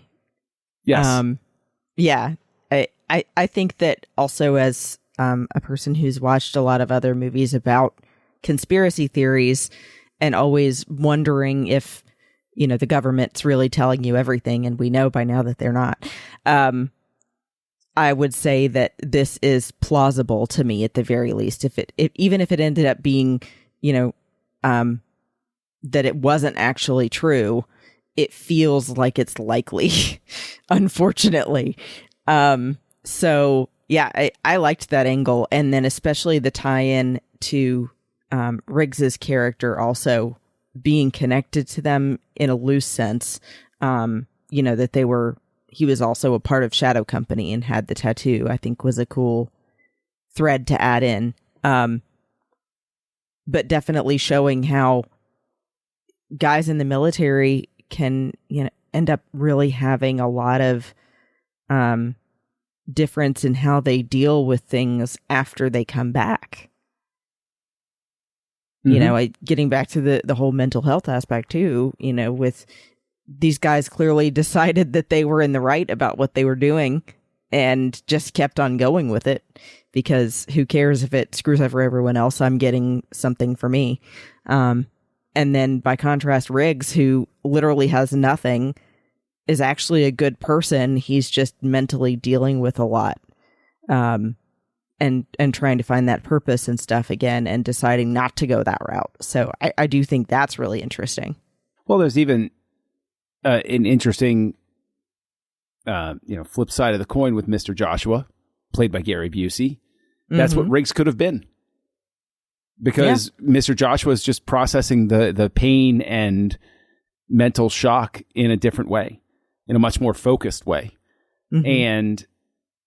Yes. Yeah. I think that also, as a person who's watched a lot of other movies about conspiracy theories and always wondering if, the government's really telling you everything, and we know by now that they're not. I would say that this is plausible to me at the very least. Even if it ended up being, that it wasn't actually true, it feels like it's likely, unfortunately. So yeah, I liked that angle. And then especially the tie-in to Riggs's character also being connected to them in a loose sense, that he was also a part of Shadow Company and had the tattoo, I think was a cool thread to add in. But definitely showing how guys in the military can, end up really having a lot of difference in how they deal with things after they come back. Getting back to the whole mental health aspect too, with these guys clearly decided that they were in the right about what they were doing and just kept on going with it, because who cares if it screws up for everyone else? I'm getting something for me. And then by contrast, Riggs, who literally has nothing, is actually a good person. He's just mentally dealing with a lot. And trying to find that purpose and stuff again, and deciding not to go that route. So I do think that's really interesting. Well, there's even an interesting, flip side of the coin with Mr. Joshua, played by Gary Busey. That's what Riggs could have been. Because Mr. Joshua is just processing the pain and mental shock in a different way, in a much more focused way. And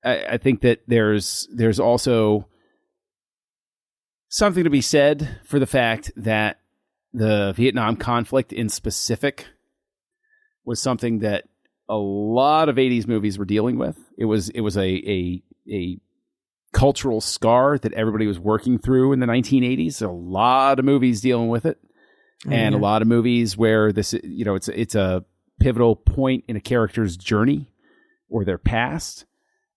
I think that there's also something to be said for the fact that the Vietnam conflict in specific was something that a lot of 80s movies were dealing with. It was a cultural scar that everybody was working through in the 1980s. A lot of movies dealing with it, and a lot of movies where this, it's a pivotal point in a character's journey or their past.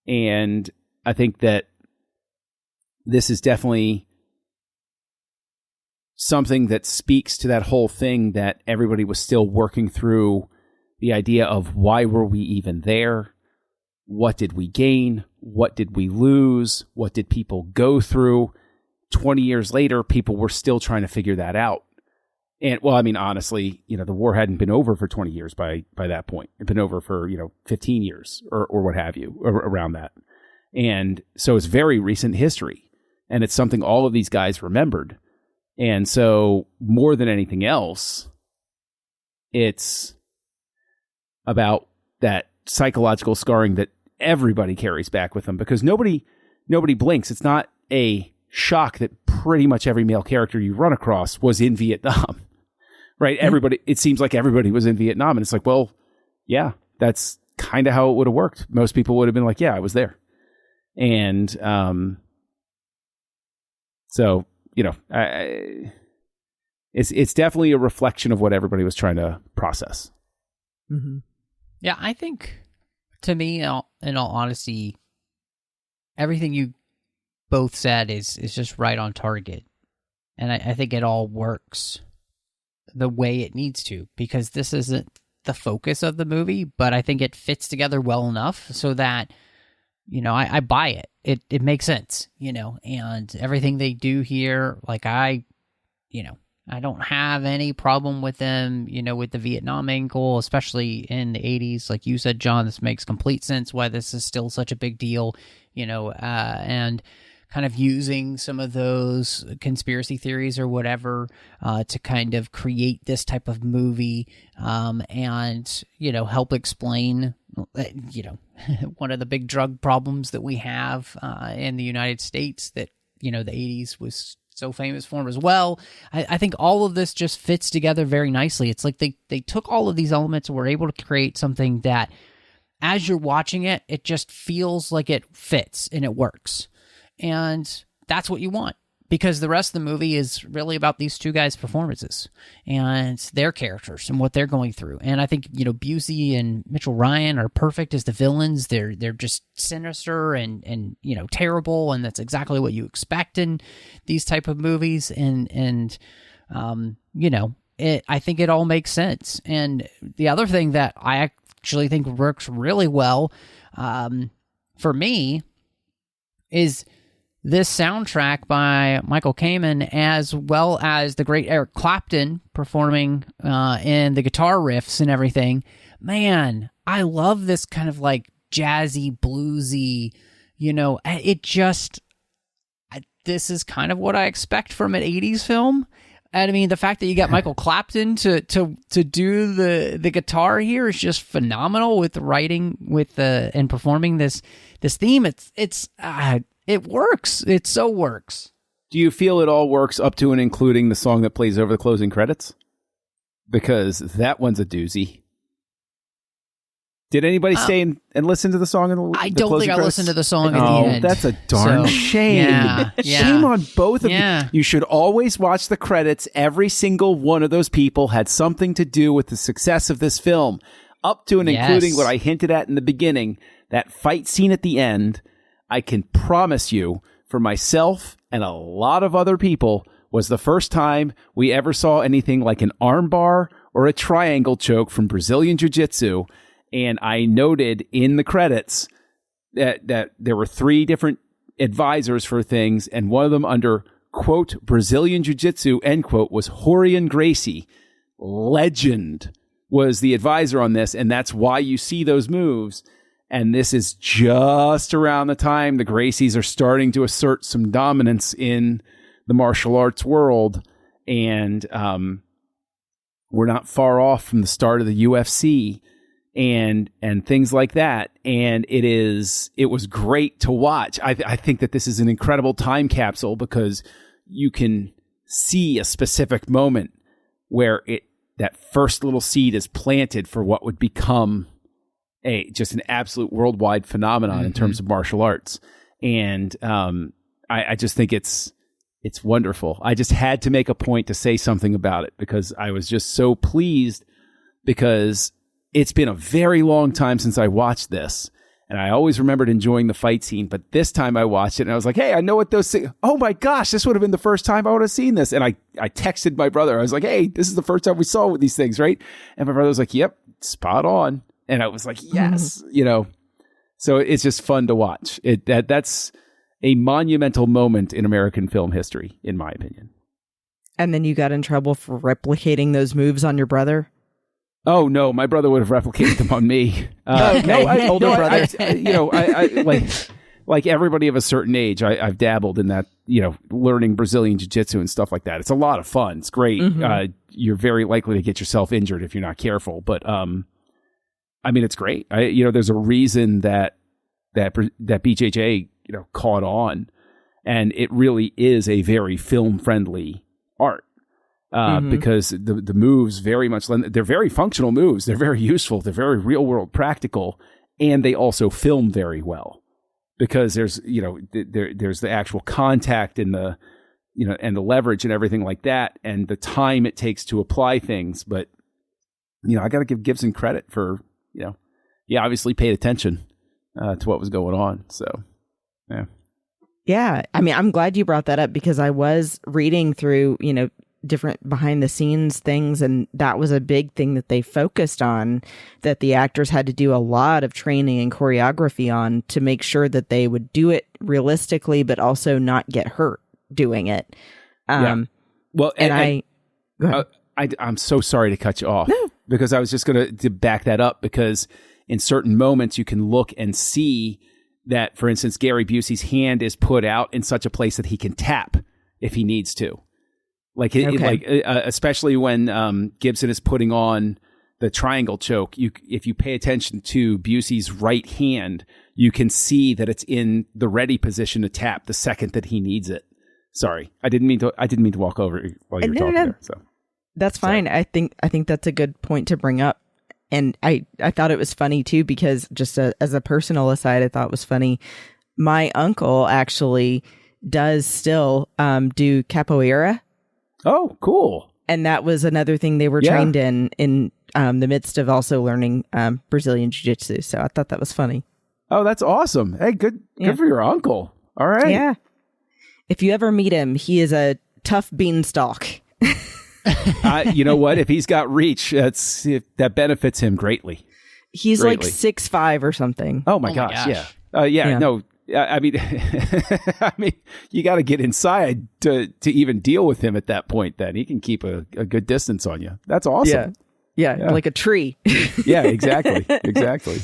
And I think that this is definitely something that speaks to that whole thing, that everybody was still working through the idea of why were we even there? What did we gain? What did we lose? What did people go through? 20 years later, people were still trying to figure that out. And well, I mean, honestly, the war hadn't been over for 20 years by that point. It'd been over for, 15 years or what have you, around that. And so it's very recent history, and it's something all of these guys remembered. And so more than anything else, it's about that psychological scarring that everybody carries back with them, because nobody blinks. It's not a shock that pretty much every male character you run across was in Vietnam, right? Everybody, it seems like everybody was in Vietnam, and it's like, well, yeah, that's kind of how it would have worked. Most people would have been like, yeah, I was there. And, so, it's definitely a reflection of what everybody was trying to process. Yeah, I think, to me, in all honesty, everything you both said is just right on target. And I think it all works the way it needs to, because this isn't the focus of the movie, but I think it fits together well enough so that, I buy it. It makes sense, and everything they do here, like I don't have any problem with them, with the Vietnam angle, especially in the 80s. Like you said, John, this makes complete sense why this is still such a big deal, and kind of using some of those conspiracy theories or whatever to kind of create this type of movie, and, help explain, one of the big drug problems that we have in the United States that, the 80s was so famous for as well. I think all of this just fits together very nicely. It's like they took all of these elements and were able to create something that, as you're watching it, it just feels like it fits and it works. And that's what you want, because the rest of the movie is really about these two guys' performances and their characters and what they're going through. And I think, Busey and Mitchell Ryan are perfect as the villains. They're just sinister and terrible, and that's exactly what you expect in these type of movies. And I think it all makes sense. And the other thing that I actually think works really well for me is this soundtrack by Michael Kamen, as well as the great Eric Clapton performing in the guitar riffs and everything. Man, I love this kind of like jazzy, bluesy, this is kind of what I expect from an 80s film. And I mean, the fact that you got Michael Clapton to do the guitar here is just phenomenal with writing and performing this theme. It works. It so works. Do you feel it all works up to and including the song that plays over the closing credits? Because that one's a doozy. Did anybody stay and listen to the song in the I don't think I listened to the song at the end. That's a darn shame. Yeah. Shame on both of you. You should always watch the credits. Every single one of those people had something to do with the success of this film, up to and including what I hinted at in the beginning, that fight scene at the end. I can promise you, for myself and a lot of other people, was the first time we ever saw anything like an armbar or a triangle choke from Brazilian Jiu-Jitsu. And I noted in the credits that there were 3 different advisors for things, and one of them under, quote, Brazilian Jiu-Jitsu, end quote, was Rorion Gracie. Legend was the advisor on this, and that's why you see those moves. And this is just around the time the Gracies are starting to assert some dominance in the martial arts world. And we're not far off from the start of the UFC. And things like that. And it was great to watch. I think that this is an incredible time capsule because you can see a specific moment where that first little seed is planted for what would become just an absolute worldwide phenomenon in terms of martial arts. And I just think it's wonderful. I just had to make a point to say something about it because I was just so pleased, because it's been a very long time since I watched this, and I always remembered enjoying the fight scene. But this time I watched it, and I was like, hey, I know what those things... Oh, my gosh, this would have been the first time I would have seen this. And I texted my brother. I was like, hey, this is the first time we saw these things, right? And my brother was like, yep, spot on. And I was like, yes, So it's just fun to watch. That's a monumental moment in American film history, in my opinion. And then you got in trouble for replicating those moves on your brother? Oh no, my brother would have replicated them on me. Older brother. Like everybody of a certain age, I've dabbled in that, learning Brazilian Jiu-Jitsu and stuff like that. It's a lot of fun. It's great. You're very likely to get yourself injured if you're not careful. But it's great. There's a reason that BJJ caught on, and it really is a very film friendly art. Because the moves very much, they're very functional moves. They're very useful. They're very real world practical, and they also film very well because there's the actual contact and the leverage and everything like that, and the time it takes to apply things. But I got to give Gibson credit for he obviously paid attention to what was going on. So yeah. I'm glad you brought that up because I was reading through different behind the scenes things, and that was a big thing that they focused on, that the actors had to do a lot of training and choreography on to make sure that they would do it realistically but also not get hurt doing it. Well, go ahead. I'm so sorry to cut you off. No. Because I was just going to back that up, because in certain moments you can look and see that, for instance, Gary Busey's hand is put out in such a place that he can tap if he needs to. Especially when Gibson is putting on the triangle choke, if you pay attention to Busey's right hand, you can see that it's in the ready position to tap the second that he needs it. Sorry, I didn't mean to walk over while you were talking there. So that's fine. I think that's a good point to bring up, and I thought it was funny too, because just as a personal aside, I thought it was funny. My uncle actually does still do capoeira. Oh, cool. And that was another thing they were trained in the midst of also learning Brazilian Jiu-Jitsu. So I thought that was funny. Oh, that's awesome. Hey, good for your uncle. All right. Yeah. If you ever meet him, he is a tough beanstalk. You know what? If he's got reach, that benefits him greatly. He's greatly. like 6'5" or something. Oh my gosh. Yeah. Yeah. No. I mean, you got to get inside to even deal with him at that point. Then he can keep a good distance on you. That's awesome. Yeah. Like a tree. Yeah, exactly. Exactly.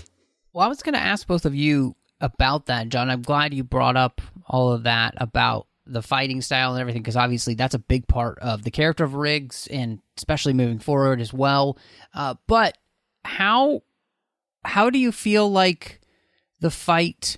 Well, I was going to ask both of you about that, John. I'm glad you brought up all of that about the fighting style and everything, because obviously that's a big part of the character of Riggs, and especially moving forward as well. But how do you feel like the fight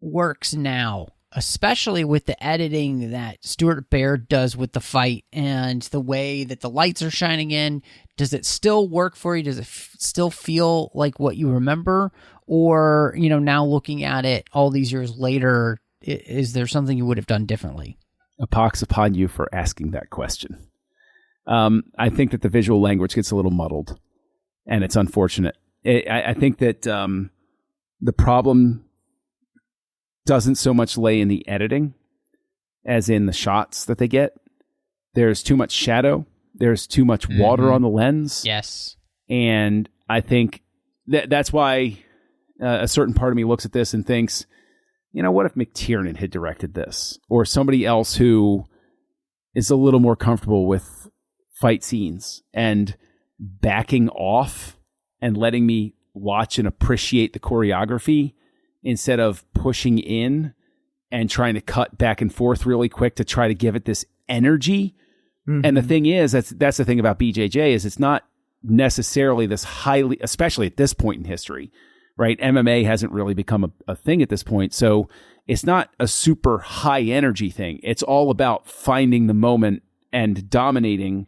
works now, especially with the editing that Stuart Baird does with the fight and the way that the lights are shining in? Does it still work for you? Does it still feel like what you remember? Or, now looking at it all these years later, is there something you would have done differently? A pox upon you for asking that question. I think that the visual language gets a little muddled, and it's unfortunate. I think that the problem doesn't so much lay in the editing as in the shots that they get. There's too much shadow. There's too much water on the lens. Yes. And I think that's why a certain part of me looks at this and thinks, what if McTiernan had directed this? Or somebody else who is a little more comfortable with fight scenes and backing off and letting me watch and appreciate the choreography instead of pushing in and trying to cut back and forth really quick to try to give it this energy. Mm-hmm. And the thing is, that's the thing about BJJ, is it's not necessarily this highly, especially at this point in history, right? MMA hasn't really become a thing at this point. So it's not a super high energy thing. It's all about finding the moment and dominating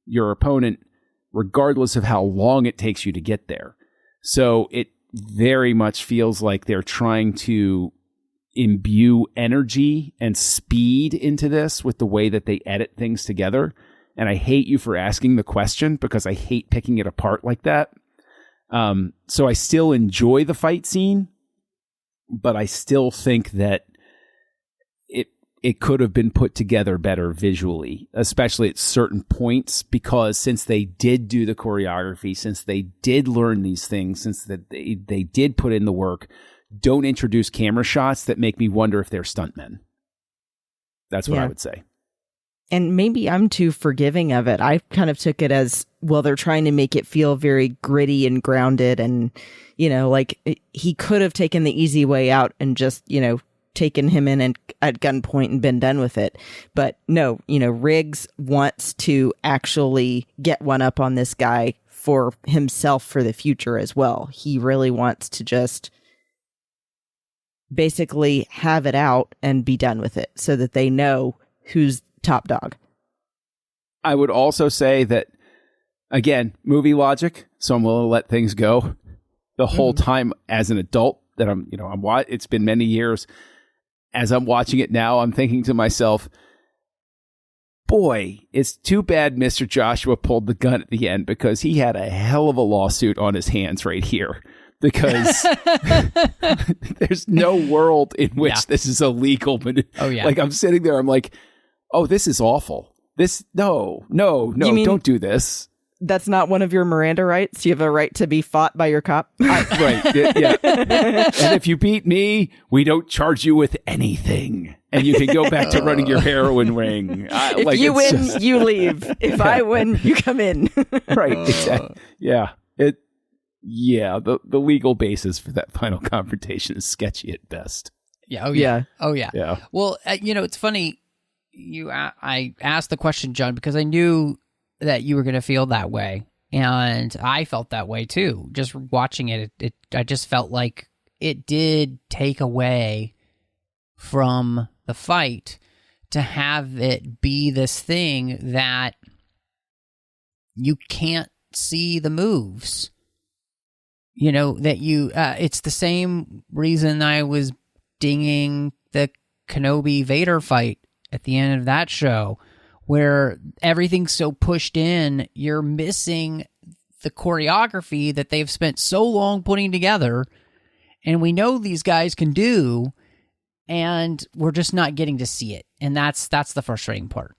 your opponent, regardless of how long it takes you to get there. So it very much feels like they're trying to imbue energy and speed into this with the way that they edit things together. And I hate you for asking the question, because I hate picking it apart like that. So I still enjoy the fight scene, but I still think that it could have been put together better visually, especially at certain points, because since they did do the choreography, since they did learn these things, since that they did put in the work, don't introduce camera shots that make me wonder if they're stuntmen. That's what I would say. And maybe I'm too forgiving of it. I kind of took it as, well, they're trying to make it feel very gritty and grounded. And, like he could have taken the easy way out and just, taken him in and at gunpoint and been done with it. But no, Riggs wants to actually get one up on this guy for himself for the future as well. He really wants to just basically have it out and be done with it so that they know who's top dog. I would also say that, again, movie logic, so I'm willing to let things go. The whole time as an adult that it's been many years, as I'm watching it now, I'm thinking to myself, boy, it's too bad Mr. Joshua pulled the gun at the end, because he had a hell of a lawsuit on his hands right here. Because there's no world in which this is illegal. But like, I'm sitting there, I'm like, oh, this is awful. No, don't do this. That's not one of your Miranda rights? You have a right to be fought by your cop? Right, yeah. And if you beat me, we don't charge you with anything. And you can go back to running your heroin ring. If you win, you leave. If I win, you come in. Right, exactly. Yeah. The legal basis for that final confrontation is sketchy at best. Yeah. Oh, yeah. Well, it's funny. I asked the question, John, because I knew that you were going to feel that way, and I felt that way too. Just watching it, I just felt like it did take away from the fight to have it be this thing that you can't see the moves. It's the same reason I was dinging the Kenobi Vader fight at the end of that show, where everything's so pushed in, you're missing the choreography that they've spent so long putting together, and we know these guys can do, and we're just not getting to see it. And that's the frustrating part.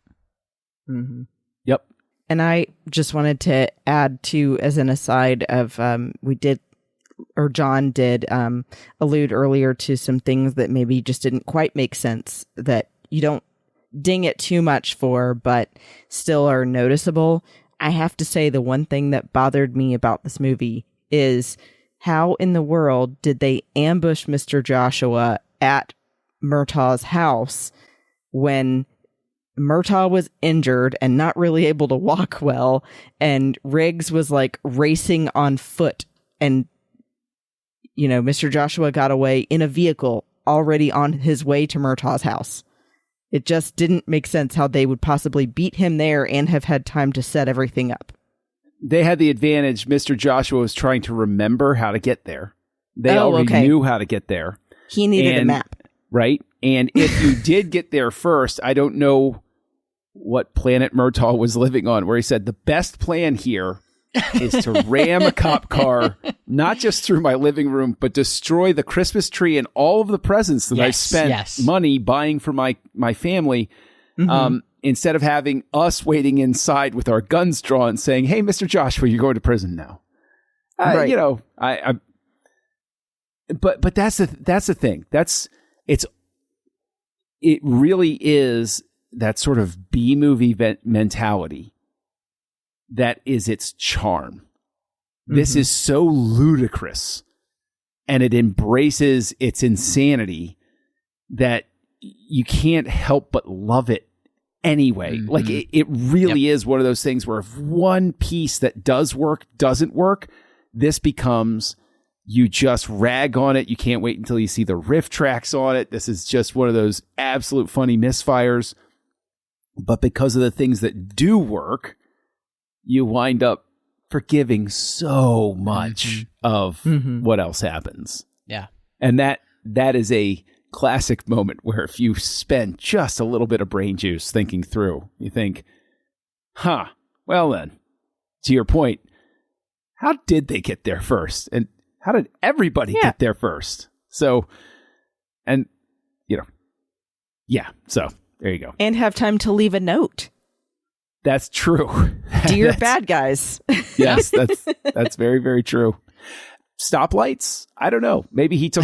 Mm-hmm. Yep. And I just wanted to add to, as an aside of, John did allude earlier to some things that maybe just didn't quite make sense, that you don't ding it too much for, but still are noticeable. I have to say, the one thing that bothered me about this movie is how in the world did they ambush Mr. Joshua at Murtaugh's house when Murtaugh was injured and not really able to walk well, and Riggs was like racing on foot, and Mr. Joshua got away in a vehicle already on his way to Murtaugh's house. It just didn't make sense how they would possibly beat him there and have had time to set everything up. They had the advantage. Mr. Joshua was trying to remember how to get there. They already knew how to get there. He needed a map. Right? And if you did get there first, I don't know what planet Murtaugh was living on, where he said, the best plan here is to ram a cop car, not just through my living room, but destroy the Christmas tree and all of the presents that I spent money buying for my family. Instead of having us waiting inside with our guns drawn saying, hey, Mr. Joshua, you're going to prison now. Right. But that's the thing. It really is that sort of B-movie mentality that is its charm. This is so ludicrous, and it embraces its insanity that you can't help but love it anyway. Like it really is one of those things where if one piece that does work doesn't work, this becomes, you just rag on it. You can't wait until you see the riff tracks on it. This is just one of those absolute funny misfires. But because of the things that do work, you wind up forgiving so much of what else happens. Yeah. And that is a classic moment where if you spend just a little bit of brain juice thinking through, you think, well then, to your point, how did they get there first? And how did everybody get there first? So, and, so there you go. And have time to leave a note. That's true. Dear bad guys. Yes, that's very, very true. Stoplights? I don't know. Maybe he took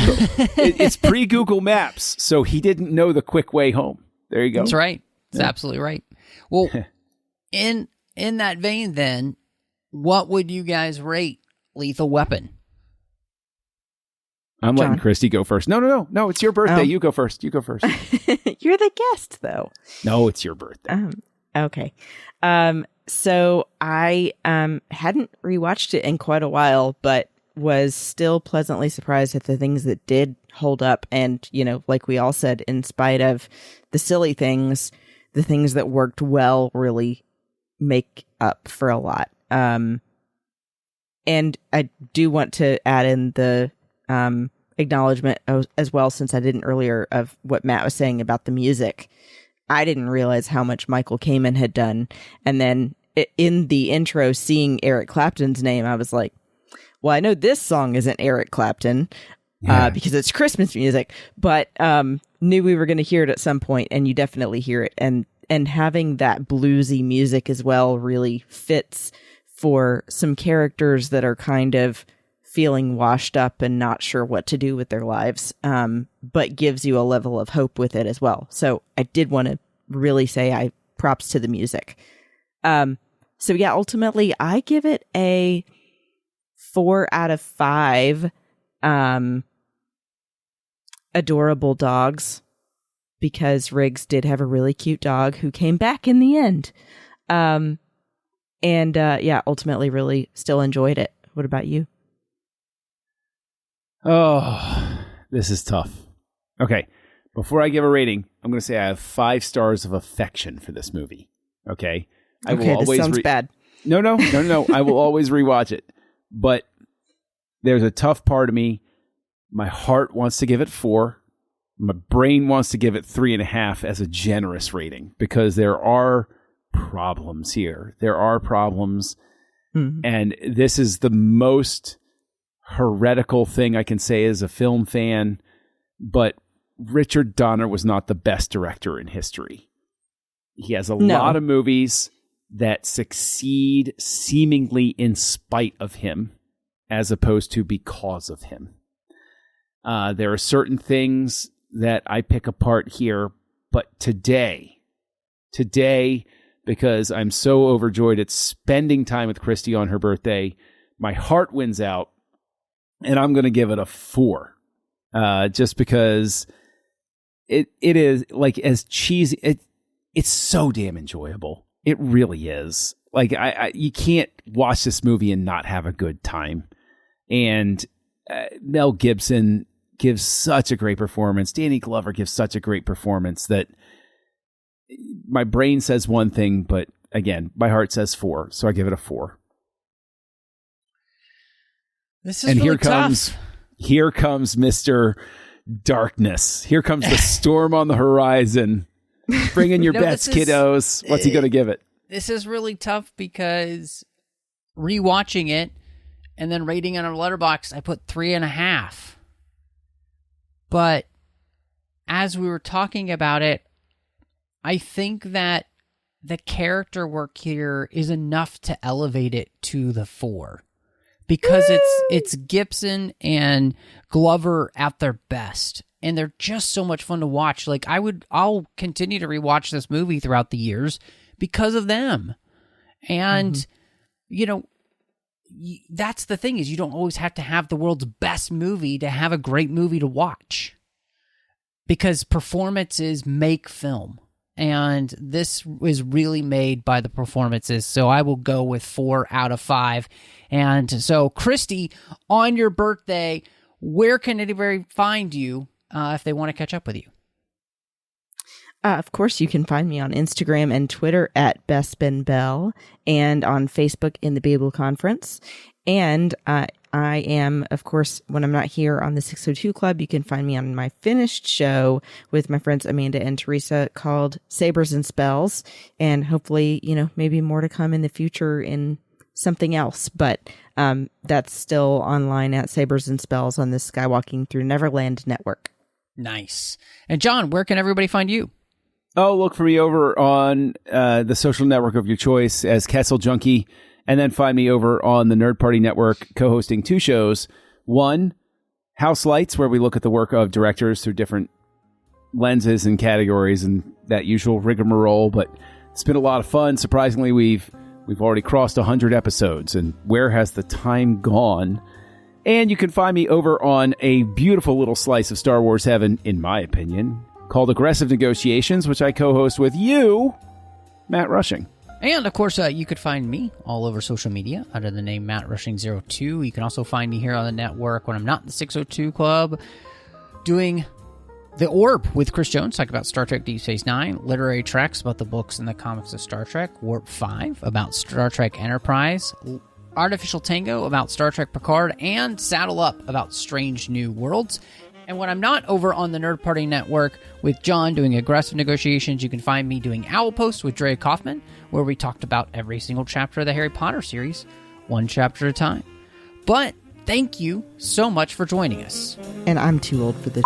it's pre-Google Maps, so he didn't know the quick way home. There you go. That's right. That's absolutely right. Well, in that vein then, what would you guys rate Lethal Weapon? I'm letting Christy go first. No. It's your birthday. You go first. You go first. You're the guest, though. No, it's your birthday. Okay. So I hadn't rewatched it in quite a while, but was still pleasantly surprised at the things that did hold up. And, like we all said, in spite of the silly things, the things that worked well really make up for a lot. And I do want to add in the acknowledgement as well, since I didn't earlier, of what Matt was saying about the music. I didn't realize how much Michael Kamen had done. And then in the intro, seeing Eric Clapton's name, I was like, well, I know this song isn't Eric Clapton because it's Christmas music, but knew we were going to hear it at some point, and you definitely hear it. And having that bluesy music as well really fits for some characters that are kind of feeling washed up and not sure what to do with their lives, but gives you a level of hope with it as well. So I did want to really say props to the music. So yeah, ultimately I give it a 4 out of 5 adorable dogs, because Riggs did have a really cute dog who came back in the end. Ultimately really still enjoyed it. What about you? Oh, this is tough. Okay. Before I give a rating, I'm going to say I have 5 stars of affection for this movie. Okay. This sounds bad. No. I will always rewatch it. But there's a tough part of me. My heart wants to give it 4. My brain wants to give it 3.5 as a generous rating, because there are problems here. There are problems. And this is the most heretical thing I can say as a film fan, but Richard Donner was not the best director in history. He has a lot of movies. that succeed seemingly in spite of him as opposed to because of him. There are certain things that I pick apart here, but today, because I'm so overjoyed at spending time with Christy on her birthday, my heart wins out, and I'm going to give it a 4. Just because it is, like, as cheesy, it's so damn enjoyable. It really is. Like, you can't watch this movie and not have a good time. And Mel Gibson gives such a great performance. Danny Glover gives such a great performance that my brain says one thing, but again, my heart says 4. So I give it a 4. This is really tough. Here comes Mr. Darkness. Here comes the storm on the horizon. Bring in your bets, kiddos. What's he going to give it? This is really tough because rewatching it and then rating it on Letterboxd, I put 3.5. But as we were talking about it, I think that the character work here is enough to elevate it to the 4. Because it's Gibson and Glover at their best, and they're just so much fun to watch. Like, I'll continue to rewatch this movie throughout the years because of them. And you know, that's the thing, is you don't always have to have the world's best movie to have a great movie to watch, because performances make film. And this was really made by the performances. So I will go with 4 out of 5. And so, Christy, on your birthday, where can anybody find you if they want to catch up with you? Of course, you can find me on Instagram and Twitter at BestBenBell, and on Facebook in the Babel Conference. And I am, of course, when I'm not here on the 602 Club, you can find me on my finished show with my friends Amanda and Teresa called Sabers and Spells. And hopefully, you know, maybe more to come in the future in something else. But that's still online at Sabers and Spells on the Skywalking Through Neverland network. Nice. And John, where can everybody find you? Oh, look for me over on the social network of your choice as Kessel Junkie. And then find me over on the Nerd Party Network, co-hosting 2 shows. One, House Lights, where we look at the work of directors through different lenses and categories and that usual rigmarole. But it's been a lot of fun. Surprisingly, we've already crossed 100 episodes. And where has the time gone? And you can find me over on a beautiful little slice of Star Wars heaven, in my opinion, called Aggressive Negotiations, which I co-host with you, Matt Rushing. And, of course, you could find me all over social media under the name Matt Rushing02. You can also find me here on the network when I'm not in the 602 Club, doing The Orb with Chris Jones, talking about Star Trek Deep Space Nine, Literary Treks about the books and the comics of Star Trek, Warp 5 about Star Trek Enterprise, Artificial Tango about Star Trek Picard, and Saddle Up about Strange New Worlds. And when I'm not over on the Nerd Party Network with John doing Aggressive Negotiations, you can find me doing Owl Post with Drea Kaufman, where we talked about every single chapter of the Harry Potter series, one chapter at a time. But thank you so much for joining us. And I'm too old for this.